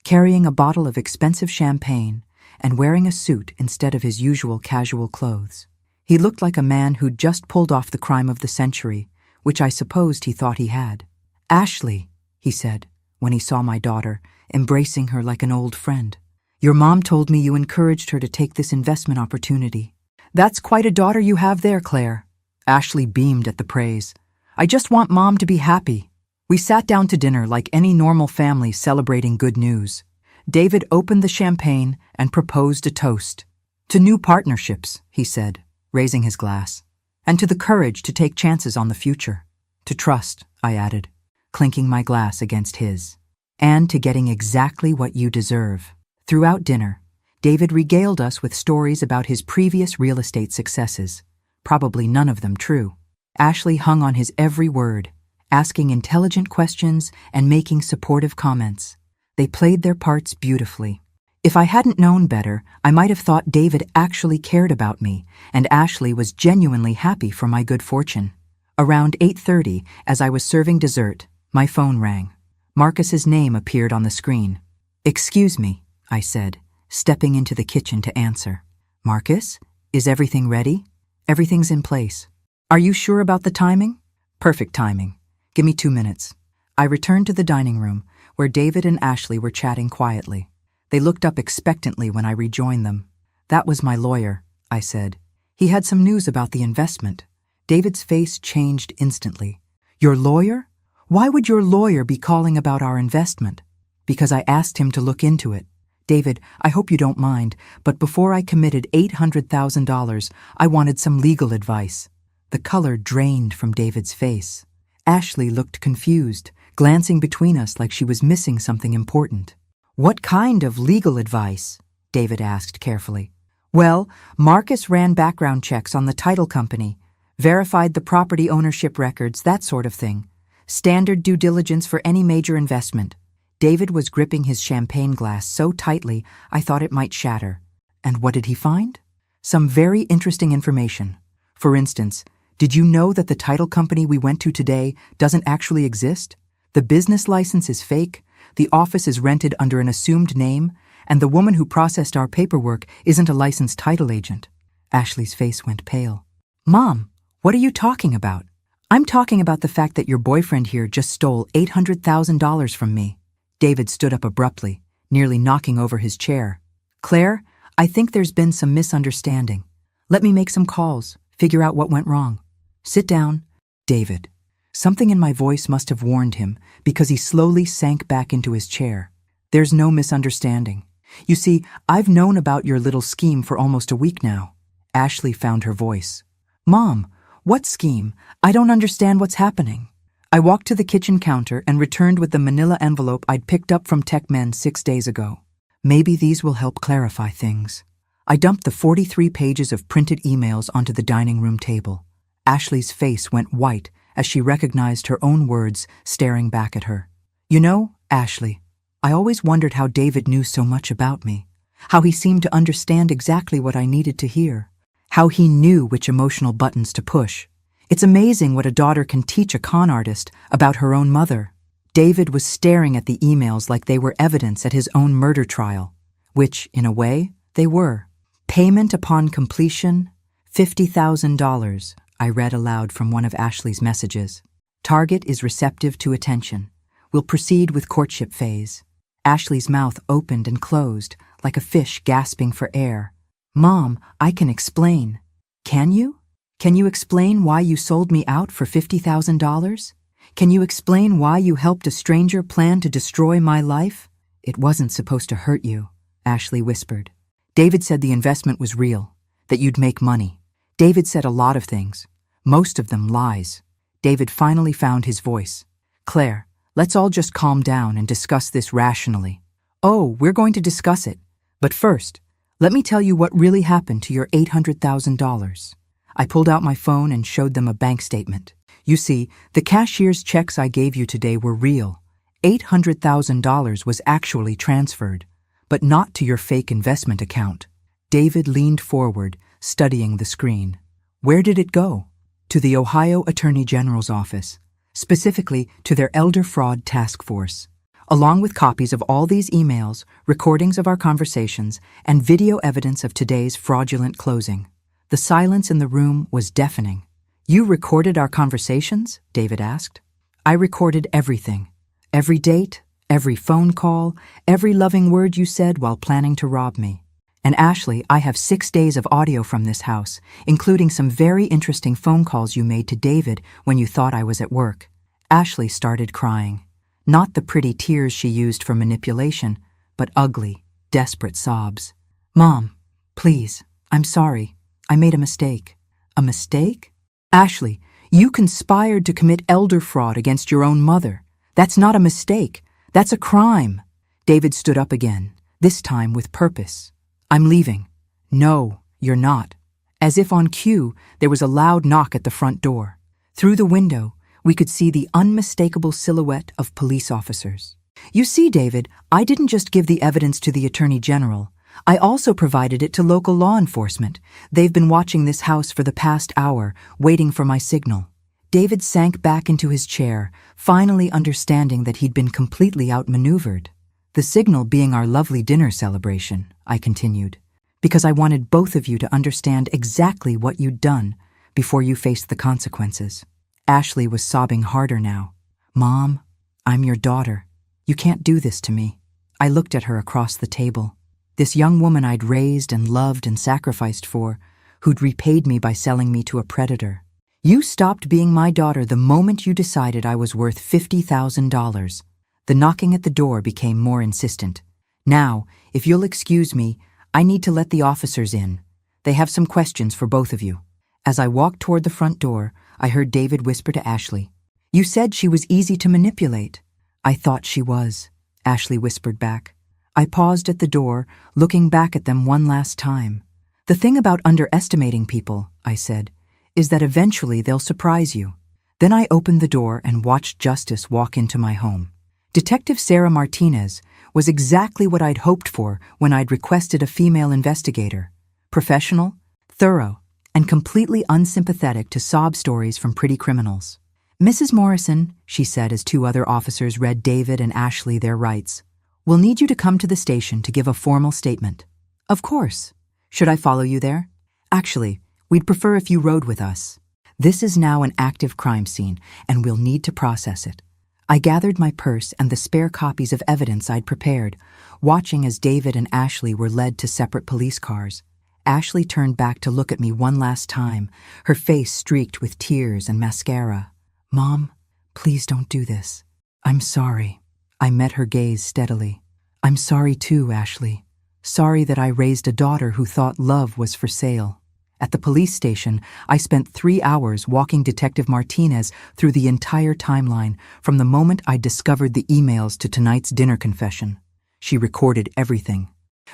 carrying a bottle of expensive champagne and wearing a suit instead of his usual casual clothes. He looked like a man who'd just pulled off the crime of the century, which I supposed he thought he had. "Ashley," he said, when he saw my daughter, embracing her like an old friend. "Your mom told me you encouraged her to take this investment opportunity." "That's quite a daughter you have there, Claire." Ashley beamed at the praise. "I just want Mom to be happy." We sat down to dinner like any normal family celebrating good news. David opened the champagne and proposed a toast. "To new partnerships," he said, raising his glass. "And to the courage to take chances on the future." "To trust," I added, clinking my glass against his. "And to getting exactly what you deserve." Throughout dinner, David regaled us with stories about his previous real estate successes, probably none of them true. Ashley hung on his every word, asking intelligent questions and making supportive comments. They played their parts beautifully. If I hadn't known better, I might have thought David actually cared about me, and Ashley was genuinely happy for my good fortune. Around 8:30, as I was serving dessert, my phone rang. Marcus's name appeared on the screen. "Excuse me," I said, stepping into the kitchen to answer. "Marcus, is everything ready?" "Everything's in place." "Are you sure about the timing?" "Perfect timing. Give me 2 minutes." I returned to the dining room, where David and Ashley were chatting quietly. They looked up expectantly when I rejoined them. "That was my lawyer," I said. He had some news about the investment. David's face changed instantly. Your lawyer? Why would your lawyer be calling about our investment? Because I asked him to look into it. David, I hope you don't mind, but before I committed $800,000, I wanted some legal advice. The color drained from David's face. Ashley looked confused, glancing between us like she was missing something important. What kind of legal advice? David asked carefully. Well, Marcus ran background checks on the title company, verified the property ownership records, that sort of thing. Standard due diligence for any major investment. David was gripping his champagne glass so tightly I thought it might shatter. And what did he find? Some very interesting information. For instance, did you know that the title company we went to today doesn't actually exist? The business license is fake, the office is rented under an assumed name, and the woman who processed our paperwork isn't a licensed title agent. Ashley's face went pale. Mom, what are you talking about? I'm talking about the fact that your boyfriend here just stole $800,000 from me. David stood up abruptly, nearly knocking over his chair. Claire, I think there's been some misunderstanding. Let me make some calls, figure out what went wrong. Sit down. David. Something in my voice must have warned him because he slowly sank back into his chair. There's no misunderstanding. You see, I've known about your little scheme for almost a week now. Ashley found her voice. Mom, what scheme? I don't understand what's happening. I walked to the kitchen counter and returned with the manila envelope I'd picked up from TechMen 6 days ago. Maybe these will help clarify things. I dumped the 43 pages of printed emails onto the dining room table. Ashley's face went white as she recognized her own words staring back at her. You know, Ashley, I always wondered how David knew so much about me, how he seemed to understand exactly what I needed to hear, how he knew which emotional buttons to push. It's amazing what a daughter can teach a con artist about her own mother. David was staring at the emails like they were evidence at his own murder trial, which, in a way, they were. Payment upon completion, $50,000, I read aloud from one of Ashley's messages. Target is receptive to attention. We'll proceed with courtship phase. Ashley's mouth opened and closed, like a fish gasping for air. Mom, I can explain. Can you? Can you explain why you sold me out for $50,000? Can you explain why you helped a stranger plan to destroy my life? It wasn't supposed to hurt you, Ashley whispered. David said the investment was real, that you'd make money. David said a lot of things, most of them lies. David finally found his voice. Claire, let's all just calm down and discuss this rationally. Oh, we're going to discuss it. But first, let me tell you what really happened to your $800,000. I pulled out my phone and showed them a bank statement. You see, the cashier's checks I gave you today were real. $800,000 was actually transferred, but not to your fake investment account. David leaned forward, studying the screen. Where did it go? To the Ohio Attorney General's office, specifically to their Elder Fraud Task Force. Along with copies of all these emails, recordings of our conversations, and video evidence of today's fraudulent closing. The silence in the room was deafening. You recorded our conversations? David asked. I recorded everything. Every date, every phone call, every loving word you said while planning to rob me. And Ashley, I have 6 days of audio from this house, including some very interesting phone calls you made to David when you thought I was at work. Ashley started crying. Not the pretty tears she used for manipulation, but ugly, desperate sobs. Mom, please, I'm sorry. I made a mistake. A mistake? Ashley, you conspired to commit elder fraud against your own mother. That's not a mistake. That's a crime. David stood up again, this time with purpose. I'm leaving. No, you're not. As if on cue, there was a loud knock at the front door. Through the window, we could see the unmistakable silhouette of police officers. You see, David, I didn't just give the evidence to the Attorney General. I also provided it to local law enforcement. They've been watching this house for the past hour, waiting for my signal. David sank back into his chair, finally understanding that he'd been completely outmaneuvered. The signal being our lovely dinner celebration, I continued, because I wanted both of you to understand exactly what you'd done before you faced the consequences. Ashley was sobbing harder now. Mom, I'm your daughter. You can't do this to me. I looked at her across the table. This young woman I'd raised and loved and sacrificed for, who'd repaid me by selling me to a predator. You stopped being my daughter the moment you decided I was worth $50,000. The knocking at the door became more insistent. Now, if you'll excuse me, I need to let the officers in. They have some questions for both of you. As I walked toward the front door, I heard David whisper to Ashley, "You said she was easy to manipulate." "I thought she was," Ashley whispered back. I paused at the door, looking back at them one last time. "The thing about underestimating people," I said, "is that eventually they'll surprise you." Then I opened the door and watched Justice walk into my home. Detective Sarah Martinez was exactly what I'd hoped for when I'd requested a female investigator. Professional, thorough, and completely unsympathetic to sob stories from pretty criminals. "Mrs. Morrison," she said as two other officers read David and Ashley their rights, "we'll need you to come to the station to give a formal statement." "Of course. Should I follow you there?" "Actually, we'd prefer if you rode with us. This is now an active crime scene, and we'll need to process it." I gathered my purse and the spare copies of evidence I'd prepared, watching as David and Ashley were led to separate police cars. Ashley turned back to look at me one last time, her face streaked with tears and mascara. "Mom, please don't do this. I'm sorry." I met her gaze steadily. "I'm sorry too, Ashley. Sorry that I raised a daughter who thought love was for sale." At the police station, I spent 3 hours walking Detective Martinez through the entire timeline, from the moment I discovered the emails to tonight's dinner confession. She recorded everything,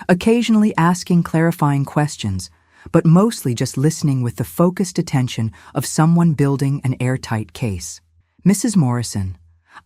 occasionally asking clarifying questions, but mostly just listening with the focused attention of someone building an airtight case. "Mrs. Morrison,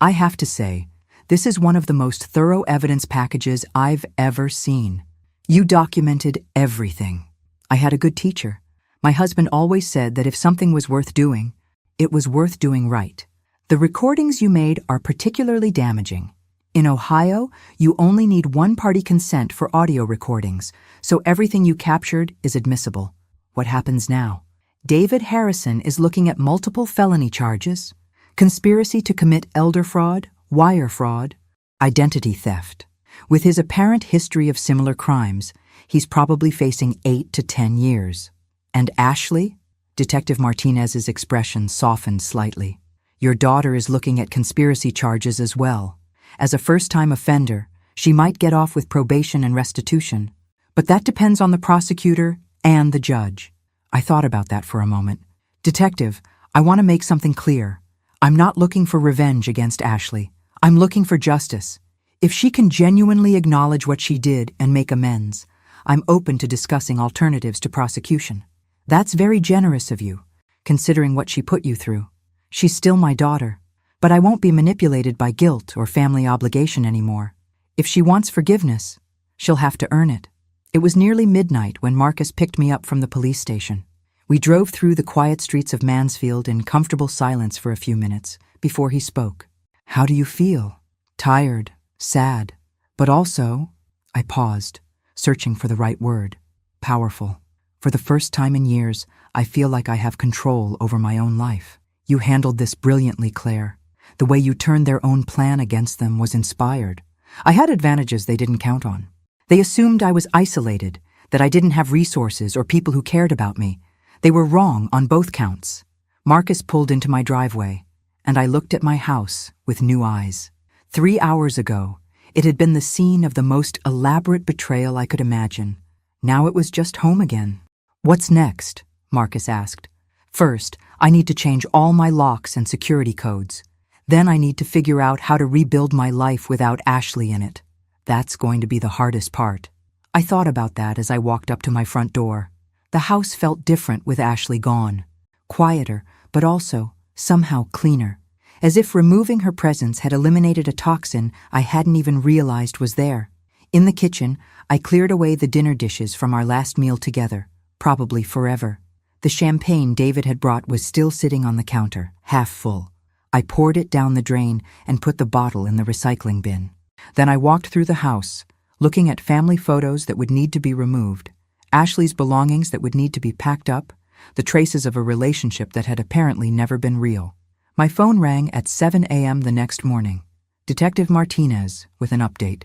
I have to say, this is one of the most thorough evidence packages I've ever seen. You documented everything. I had a good teacher. My husband always said that if something was worth doing, it was worth doing right. The recordings you made are particularly damaging. In Ohio, you only need one-party consent for audio recordings, so everything you captured is admissible. What happens now? David Harrison is looking at multiple felony charges: conspiracy to commit elder fraud, wire fraud, identity theft. With his apparent history of similar crimes, he's probably facing 8 to 10 years. And Ashley? Detective Martinez's expression softened slightly. Your daughter is looking at conspiracy charges as well. As a first-time offender, she might get off with probation and restitution. But that depends on the prosecutor and the judge. I thought about that for a moment. Detective, I want to make something clear. I'm not looking for revenge against Ashley. I'm looking for justice. If she can genuinely acknowledge what she did and make amends, I'm open to discussing alternatives to prosecution. That's very generous of you, considering what she put you through. She's still my daughter, but I won't be manipulated by guilt or family obligation anymore. If she wants forgiveness, she'll have to earn it. It was nearly midnight when Marcus picked me up from the police station. We drove through the quiet streets of Mansfield in comfortable silence for a few minutes before he spoke. "How do you feel?" "Tired, sad, but also," I paused, searching for the right word, "powerful. For the first time in years, I feel like I have control over my own life. You handled this brilliantly, Claire. The way you turned their own plan against them was inspired. I had advantages they didn't count on. They assumed I was isolated, that I didn't have resources or people who cared about me. They were wrong on both counts." Marcus pulled into my driveway, and I looked at my house with new eyes. 3 hours ago, it had been the scene of the most elaborate betrayal I could imagine. Now it was just home again. "What's next?" Marcus asked. "First, I need to change all my locks and security codes. Then I need to figure out how to rebuild my life without Ashley in it. That's going to be the hardest part." I thought about that as I walked up to my front door. The house felt different with Ashley gone. Quieter, but also somehow cleaner. As if removing her presence had eliminated a toxin I hadn't even realized was there. In the kitchen, I cleared away the dinner dishes from our last meal together, probably forever. The champagne David had brought was still sitting on the counter, half full. I poured it down the drain and put the bottle in the recycling bin. Then I walked through the house, looking at family photos that would need to be removed, Ashley's belongings that would need to be packed up, the traces of a relationship that had apparently never been real. My phone rang at 7 a.m. the next morning. Detective Martinez with an update.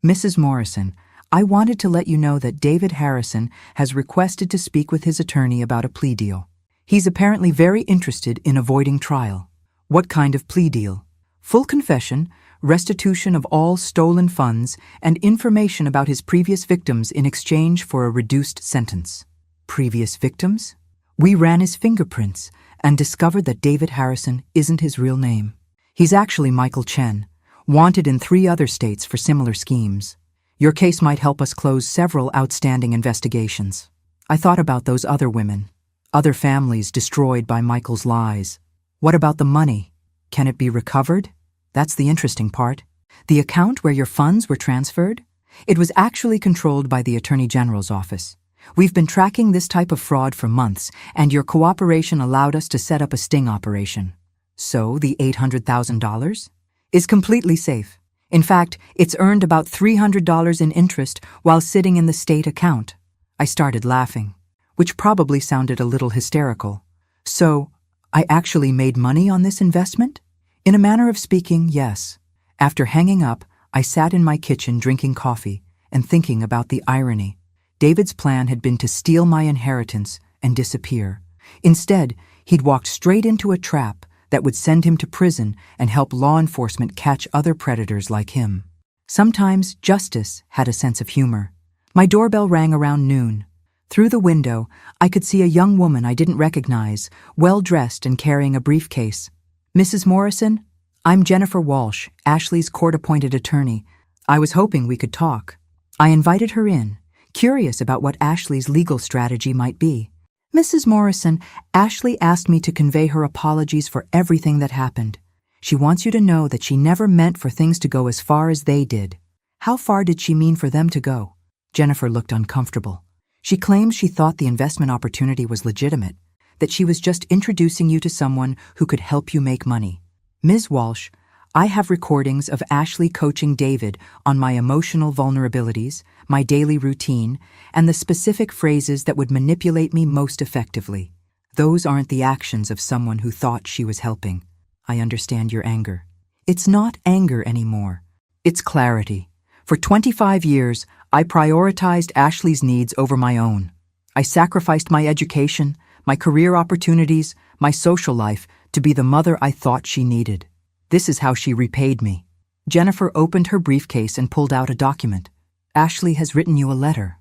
"Mrs. Morrison, I wanted to let you know that David Harrison has requested to speak with his attorney about a plea deal. He's apparently very interested in avoiding trial. What kind of plea deal? Full confession, restitution of all stolen funds, and information about his previous victims in exchange for a reduced sentence. Previous victims? We ran his fingerprints and discovered that David Harrison isn't his real name. He's actually Michael Chen, wanted in 3 other states for similar schemes. Your case might help us close several outstanding investigations. I thought about those other women, other families destroyed by Michael's lies. What about the money? Can it be recovered? That's the interesting part. The account where your funds were transferred? It was actually controlled by the Attorney General's office. We've been tracking this type of fraud for months, and your cooperation allowed us to set up a sting operation. So the $800,000 is completely safe. In fact, it's earned about $300 in interest while sitting in the state account. I started laughing, which probably sounded a little hysterical. So, I actually made money on this investment? In a manner of speaking, yes. After hanging up, I sat in my kitchen drinking coffee and thinking about the irony. David's plan had been to steal my inheritance and disappear. Instead, he'd walked straight into a trap that would send him to prison and help law enforcement catch other predators like him. Sometimes justice had a sense of humor. My doorbell rang around noon. Through the window, I could see a young woman I didn't recognize, well-dressed and carrying a briefcase. Mrs. Morrison, I'm Jennifer Walsh, Ashley's court-appointed attorney. I was hoping we could talk. I invited her in, curious about what Ashley's legal strategy might be. Mrs. Morrison, Ashley asked me to convey her apologies for everything that happened. She wants you to know that she never meant for things to go as far as they did. How far did she mean for them to go? Jennifer looked uncomfortable. She claims she thought the investment opportunity was legitimate, that she was just introducing you to someone who could help you make money. Ms. Walsh, I have recordings of Ashley coaching David on my emotional vulnerabilities, my daily routine, and the specific phrases that would manipulate me most effectively. Those aren't the actions of someone who thought she was helping. I understand your anger. It's not anger anymore. It's clarity. For 25 years, I prioritized Ashley's needs over my own. I sacrificed my education, my career opportunities, my social life to be the mother I thought she needed. This is how she repaid me. Jennifer opened her briefcase and pulled out a document. Ashley has written you a letter.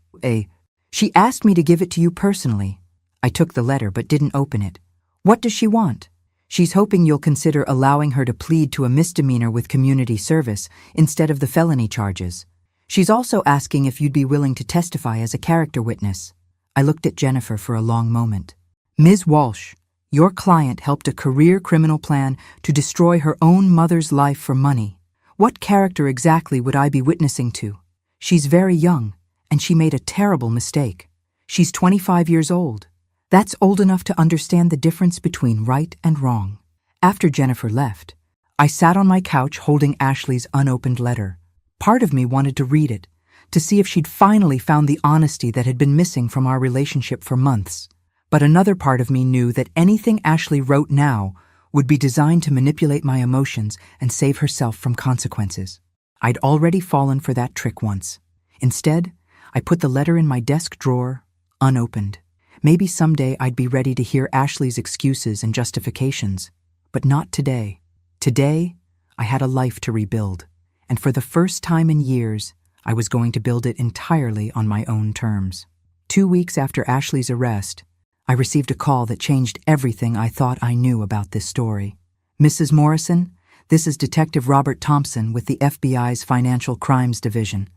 She asked me to give it to you personally. I took the letter but didn't open it. What does she want? She's hoping you'll consider allowing her to plead to a misdemeanor with community service instead of the felony charges. She's also asking if you'd be willing to testify as a character witness. I looked at Jennifer for a long moment. Ms. Walsh, your client helped a career criminal plan to destroy her own mother's life for money. What character exactly would I be witnessing to? She's very young, and she made a terrible mistake. She's 25 years old. That's old enough to understand the difference between right and wrong. After Jennifer left, I sat on my couch holding Ashley's unopened letter. Part of me wanted to read it, to see if she'd finally found the honesty that had been missing from our relationship for months. But another part of me knew that anything Ashley wrote now would be designed to manipulate my emotions and save herself from consequences. I'd already fallen for that trick once. Instead, I put the letter in my desk drawer, unopened. Maybe someday I'd be ready to hear Ashley's excuses and justifications, but not today. Today, I had a life to rebuild, and for the first time in years, I was going to build it entirely on my own terms. 2 weeks after Ashley's arrest, I received a call that changed everything I thought I knew about this story. Mrs. Morrison, this is Detective Robert Thompson with the FBI's Financial Crimes Division.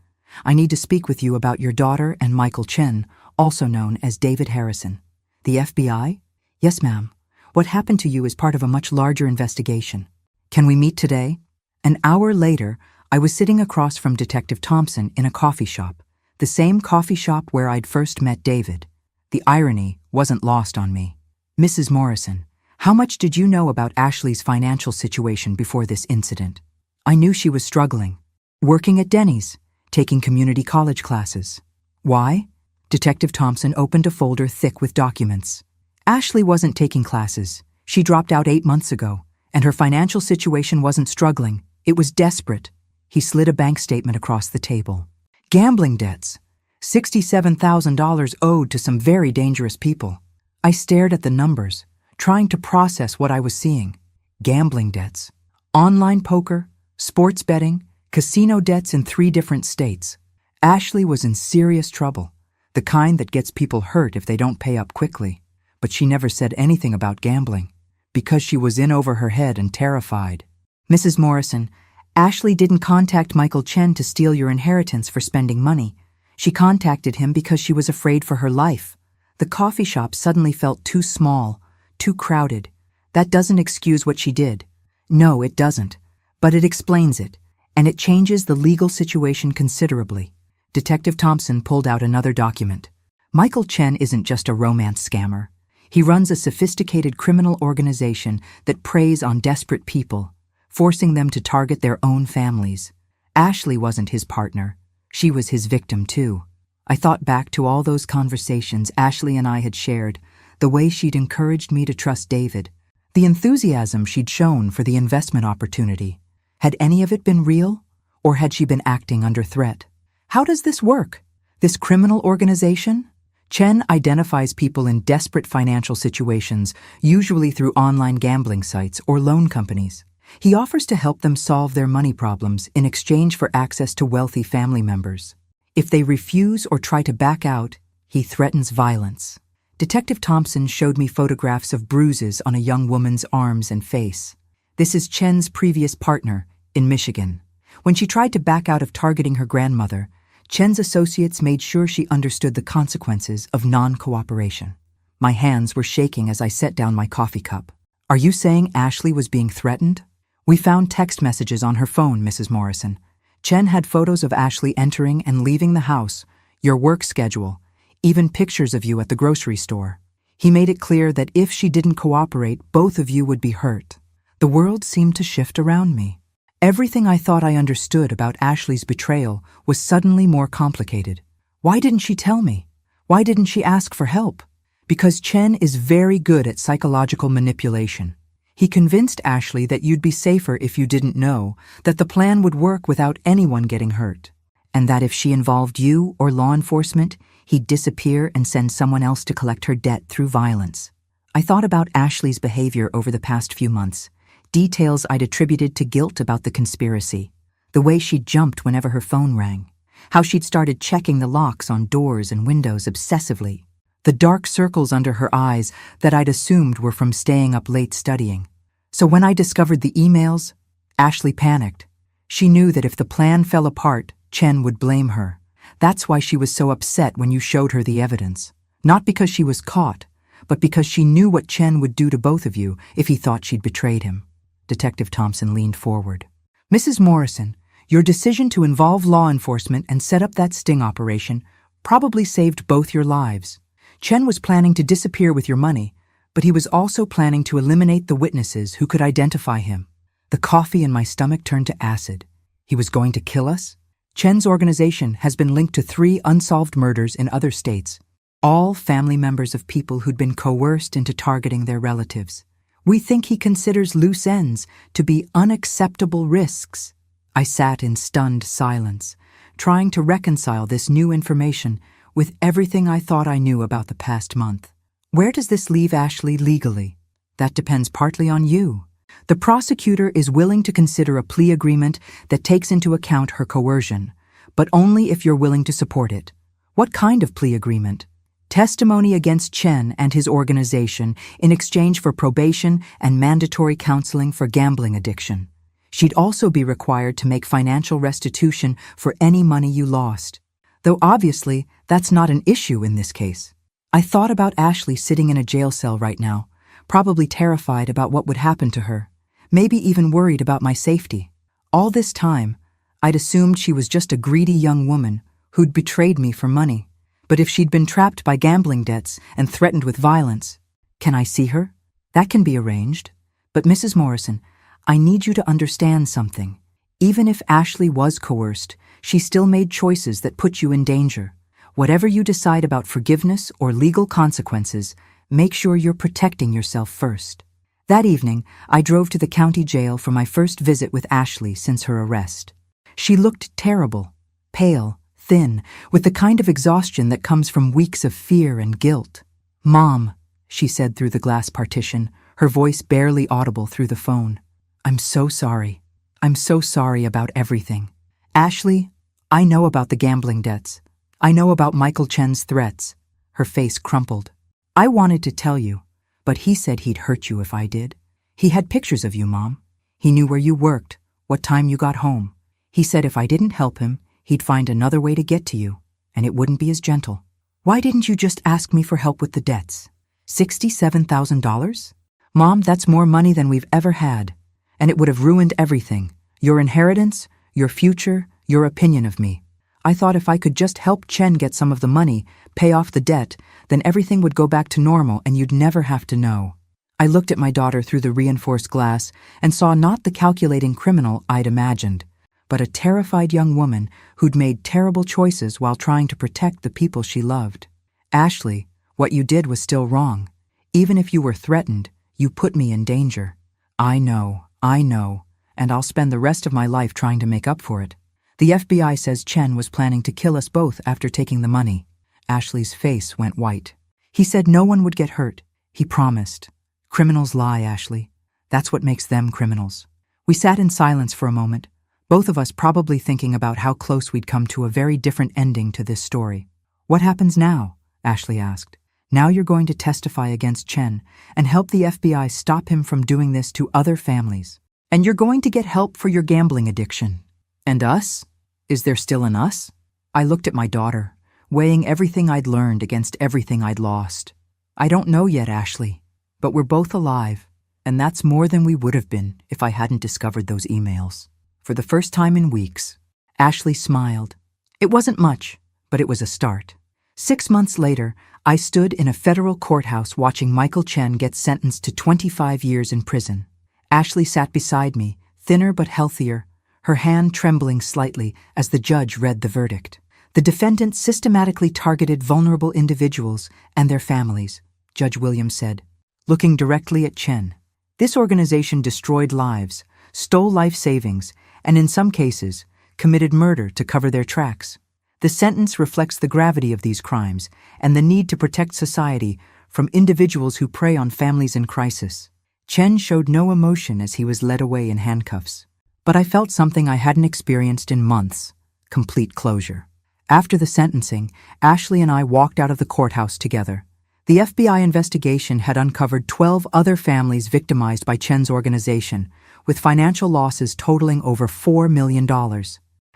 I need to speak with you about your daughter and Michael Chen, also known as David Harrison. The FBI? Yes, ma'am. What happened to you is part of a much larger investigation. Can we meet today? An hour later, I was sitting across from Detective Thompson in a coffee shop, the same coffee shop where I'd first met David. The irony wasn't lost on me. Mrs. Morrison, how much did you know about Ashley's financial situation before this incident? I knew she was struggling, working at Denny's, taking community college classes. Why? Detective Thompson opened a folder thick with documents. Ashley wasn't taking classes. She dropped out 8 months ago, and her financial situation wasn't struggling. It was desperate. He slid a bank statement across the table. Gambling debts. $67,000 owed to some very dangerous people. I stared at the numbers, trying to process what I was seeing. Gambling debts. Online poker, sports betting, casino debts in 3 different states. Ashley was in serious trouble, the kind that gets people hurt if they don't pay up quickly. But she never said anything about gambling, because she was in over her head and terrified. Mrs. Morrison, Ashley didn't contact Michael Chen to steal your inheritance for spending money. She contacted him because she was afraid for her life. The coffee shop suddenly felt too small, too crowded. That doesn't excuse what she did. No, it doesn't. But it explains it, and it changes the legal situation considerably. Detective Thompson pulled out another document. Michael Chen isn't just a romance scammer. He runs a sophisticated criminal organization that preys on desperate people, forcing them to target their own families. Ashley wasn't his partner. She was his victim, too. I thought back to all those conversations Ashley and I had shared, the way she'd encouraged me to trust David, the enthusiasm she'd shown for the investment opportunity. Had any of it been real, or had she been acting under threat? How does this work? This criminal organization? Chen identifies people in desperate financial situations, usually through online gambling sites or loan companies. He offers to help them solve their money problems in exchange for access to wealthy family members. If they refuse or try to back out, he threatens violence. Detective Thompson showed me photographs of bruises on a young woman's arms and face. This is Chen's previous partner in Michigan. When she tried to back out of targeting her grandmother, Chen's associates made sure she understood the consequences of non-cooperation. My hands were shaking as I set down my coffee cup. Are you saying Ashley was being threatened? We found text messages on her phone, Mrs. Morrison. Chen had photos of Ashley entering and leaving the house, your work schedule, even pictures of you at the grocery store. He made it clear that if she didn't cooperate, both of you would be hurt. The world seemed to shift around me. Everything I thought I understood about Ashley's betrayal was suddenly more complicated. Why didn't she tell me? Why didn't she ask for help? Because Chen is very good at psychological manipulation. He convinced Ashley that you'd be safer if you didn't know, that the plan would work without anyone getting hurt, and that if she involved you or law enforcement, he'd disappear and send someone else to collect her debt through violence. I thought about Ashley's behavior over the past few months. Details I'd attributed to guilt about the conspiracy, the way she jumped whenever her phone rang, how she'd started checking the locks on doors and windows obsessively, the dark circles under her eyes that I'd assumed were from staying up late studying. So when I discovered the emails, Ashley panicked. She knew that if the plan fell apart, Chen would blame her. That's why she was so upset when you showed her the evidence. Not because she was caught, but because she knew what Chen would do to both of you if he thought she'd betrayed him. Detective Thompson leaned forward. Mrs. Morrison, your decision to involve law enforcement and set up that sting operation probably saved both your lives. Chen was planning to disappear with your money, but he was also planning to eliminate the witnesses who could identify him. The coffee in my stomach turned to acid. He was going to kill us? Chen's organization has been linked to 3 unsolved murders in other states, all family members of people who'd been coerced into targeting their relatives. We think he considers loose ends to be unacceptable risks. I sat in stunned silence, trying to reconcile this new information with everything I thought I knew about the past month. Where does this leave Ashley legally? That depends partly on you. The prosecutor is willing to consider a plea agreement that takes into account her coercion, but only if you're willing to support it. What kind of plea agreement? Testimony against Chen and his organization in exchange for probation and mandatory counseling for gambling addiction. She'd also be required to make financial restitution for any money you lost. Though obviously, that's not an issue in this case. I thought about Ashley sitting in a jail cell right now, probably terrified about what would happen to her, maybe even worried about my safety. All this time, I'd assumed she was just a greedy young woman who'd betrayed me for money. But if she'd been trapped by gambling debts and threatened with violence, can I see her? That can be arranged. But Mrs. Morrison, I need you to understand something. Even if Ashley was coerced, she still made choices that put you in danger. Whatever you decide about forgiveness or legal consequences, make sure you're protecting yourself first. That evening, I drove to the county jail for my first visit with Ashley since her arrest. She looked terrible, pale, thin, with the kind of exhaustion that comes from weeks of fear and guilt. "Mom," she said through the glass partition, her voice barely audible through the phone. "I'm so sorry. I'm so sorry about everything. Ashley, I know about the gambling debts. I know about Michael Chen's threats." Her face crumpled. "I wanted to tell you, but he said he'd hurt you if I did. He had pictures of you, Mom. He knew where you worked, what time you got home. He said if I didn't help him, he'd find another way to get to you, and it wouldn't be as gentle. Why didn't you just ask me for help with the debts? $67,000? Mom, that's more money than we've ever had, and it would have ruined everything. Your inheritance, your future, your opinion of me. I thought if I could just help Chen get some of the money, pay off the debt, then everything would go back to normal and you'd never have to know." I looked at my daughter through the reinforced glass and saw not the calculating criminal I'd imagined, but a terrified young woman who'd made terrible choices while trying to protect the people she loved. "Ashley, what you did was still wrong. Even if you were threatened, you put me in danger. I know, and I'll spend the rest of my life trying to make up for it. The FBI says Chen was planning to kill us both after taking the money." Ashley's face went white. "He said no one would get hurt. He promised. Criminals lie, Ashley. That's what makes them criminals." We sat in silence for a moment, both of us probably thinking about how close we'd come to a very different ending to this story. "What happens now?" Ashley asked. "Now you're going to testify against Chen and help the FBI stop him from doing this to other families. And you're going to get help for your gambling addiction. And us? Is there still an us?" I looked at my daughter, weighing everything I'd learned against everything I'd lost. "I don't know yet, Ashley, but we're both alive, and that's more than we would have been if I hadn't discovered those emails." For the first time in weeks, Ashley smiled. It wasn't much, but it was a start. 6 months later, I stood in a federal courthouse watching Michael Chen get sentenced to 25 years in prison. Ashley sat beside me, thinner but healthier, her hand trembling slightly as the judge read the verdict. "The defendant systematically targeted vulnerable individuals and their families," Judge Williams said, looking directly at Chen. "This organization destroyed lives, stole life savings, and in some cases, committed murder to cover their tracks. The sentence reflects the gravity of these crimes and the need to protect society from individuals who prey on families in crisis." Chen showed no emotion as he was led away in handcuffs. But I felt something I hadn't experienced in months: complete closure. After the sentencing, Ashley and I walked out of the courthouse together. The FBI investigation had uncovered 12 other families victimized by Chen's organization, with financial losses totaling over $4 million.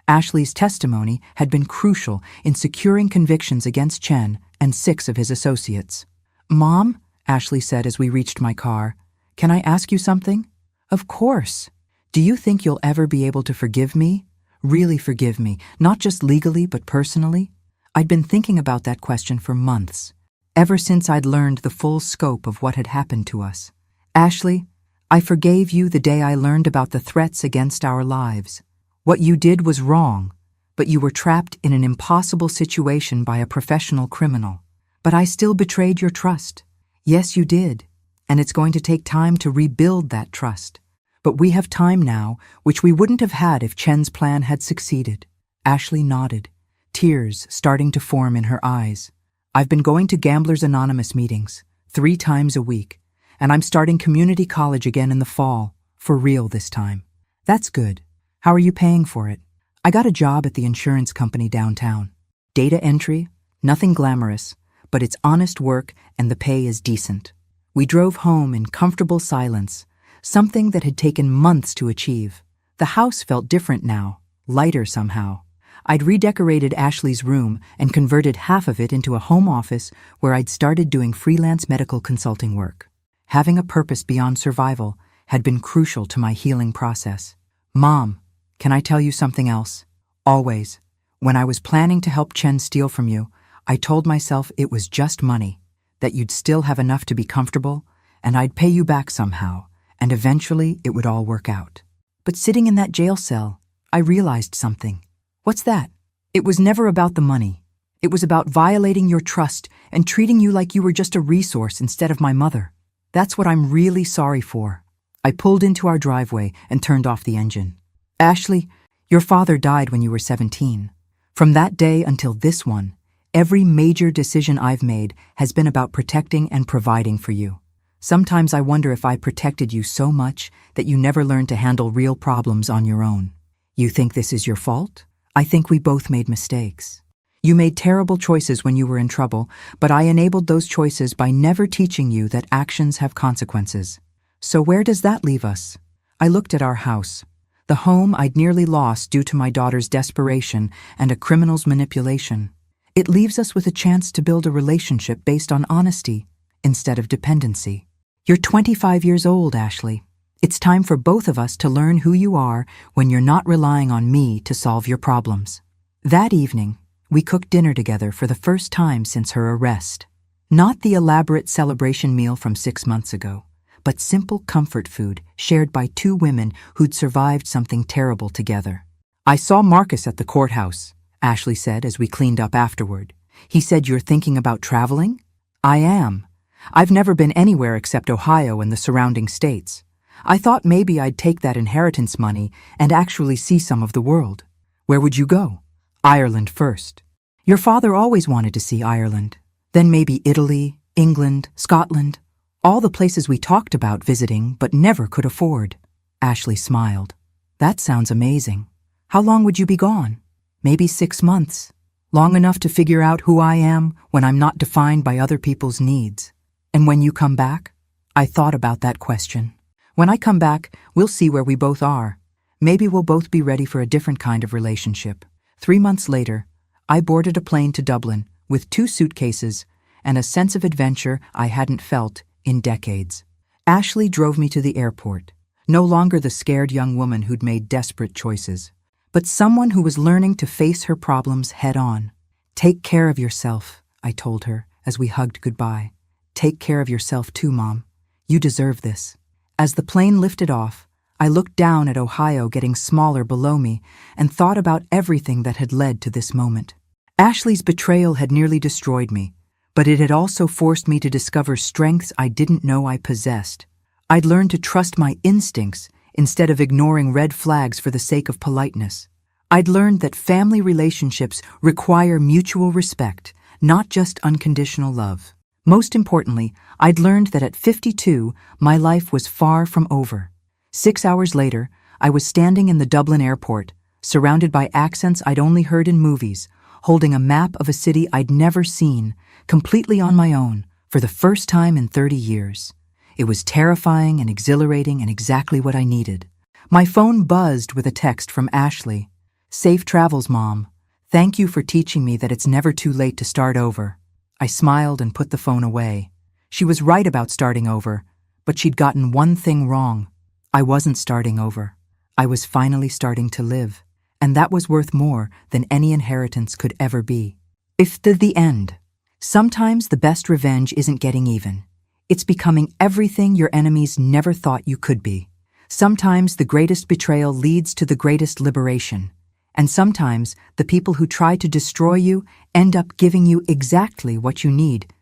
Ashley's testimony had been crucial in securing convictions against Chen and 6 of his associates. "Mom," Ashley said as we reached my car, "can I ask you something?" "Of course. Do you think you'll ever be able to forgive me? Really forgive me, not just legally but personally?" I'd been thinking about that question for months, ever since I'd learned the full scope of what had happened to us. "Ashley, I forgave you the day I learned about the threats against our lives. What you did was wrong, but you were trapped in an impossible situation by a professional criminal. But I still betrayed your trust. Yes, you did, and it's going to take time to rebuild that trust. But we have time now, which we wouldn't have had if Chen's plan had succeeded." Ashley nodded, tears starting to form in her eyes. "I've been going to Gamblers Anonymous meetings 3 times a week, and I'm starting community college again in the fall, for real this time." "That's good. How are you paying for it?" "I got a job at the insurance company downtown. Data entry, nothing glamorous, but it's honest work and the pay is decent." We drove home in comfortable silence, something that had taken months to achieve. The house felt different now, lighter somehow. I'd redecorated Ashley's room and converted half of it into a home office where I'd started doing freelance medical consulting work. Having a purpose beyond survival had been crucial to my healing process. "Mom, can I tell you something else?" "Always. When I was planning to help Chen steal from you, I told myself it was just money, that you'd still have enough to be comfortable, and I'd pay you back somehow, and eventually it would all work out. But sitting in that jail cell, I realized something." "What's that?" "It was never about the money. It was about violating your trust and treating you like you were just a resource instead of my mother. That's what I'm really sorry for." I pulled into our driveway and turned off the engine. "Ashley, your father died when you were 17. From that day until this one, every major decision I've made has been about protecting and providing for you. Sometimes I wonder if I protected you so much that you never learned to handle real problems on your own. You think this is your fault? I think we both made mistakes. You made terrible choices when you were in trouble, but I enabled those choices by never teaching you that actions have consequences. So where does that leave us? I looked at our house, the home I'd nearly lost due to my daughter's desperation and a criminal's manipulation. It leaves us with a chance to build a relationship based on honesty instead of dependency. You're 25 years old, Ashley. It's time for both of us to learn who you are when you're not relying on me to solve your problems. That evening, we cooked dinner together for the first time since her arrest. Not the elaborate celebration meal from 6 months ago, but simple comfort food shared by two women who'd survived something terrible together. I saw Marcus at the courthouse, Ashley said as we cleaned up afterward. He said, "You're thinking about traveling?" I am. I've never been anywhere except Ohio and the surrounding states. I thought maybe I'd take that inheritance money and actually see some of the world. Where would you go? Ireland first. Your father always wanted to see Ireland. Then maybe Italy, England, Scotland. All the places we talked about visiting but never could afford. Ashley smiled. That sounds amazing. How long would you be gone? Maybe 6 months. Long enough to figure out who I am when I'm not defined by other people's needs. And when you come back? I thought about that question. When I come back, we'll see where we both are. Maybe we'll both be ready for a different kind of relationship. 3 months later, I boarded a plane to Dublin with 2 suitcases and a sense of adventure I hadn't felt in decades. Ashley drove me to the airport, no longer the scared young woman who'd made desperate choices, but someone who was learning to face her problems head on. Take care of yourself, I told her as we hugged goodbye. Take care of yourself too, Mom. You deserve this. As the plane lifted off, I looked down at Ohio getting smaller below me and thought about everything that had led to this moment. Ashley's betrayal had nearly destroyed me, but it had also forced me to discover strengths I didn't know I possessed. I'd learned to trust my instincts instead of ignoring red flags for the sake of politeness. I'd learned that family relationships require mutual respect, not just unconditional love. Most importantly, I'd learned that at 52, my life was far from over. 6 hours later, I was standing in the Dublin airport, surrounded by accents I'd only heard in movies, holding a map of a city I'd never seen, completely on my own, for the first time in 30 years. It was terrifying and exhilarating and exactly what I needed. My phone buzzed with a text from Ashley. "Safe travels, Mom. Thank you for teaching me that it's never too late to start over." I smiled and put the phone away. She was right about starting over, but she'd gotten one thing wrong. I wasn't starting over. I was finally starting to live, and that was worth more than any inheritance could ever be. If to the end. Sometimes the best revenge isn't getting even. It's becoming everything your enemies never thought you could be. Sometimes the greatest betrayal leads to the greatest liberation. And sometimes the people who try to destroy you end up giving you exactly what you need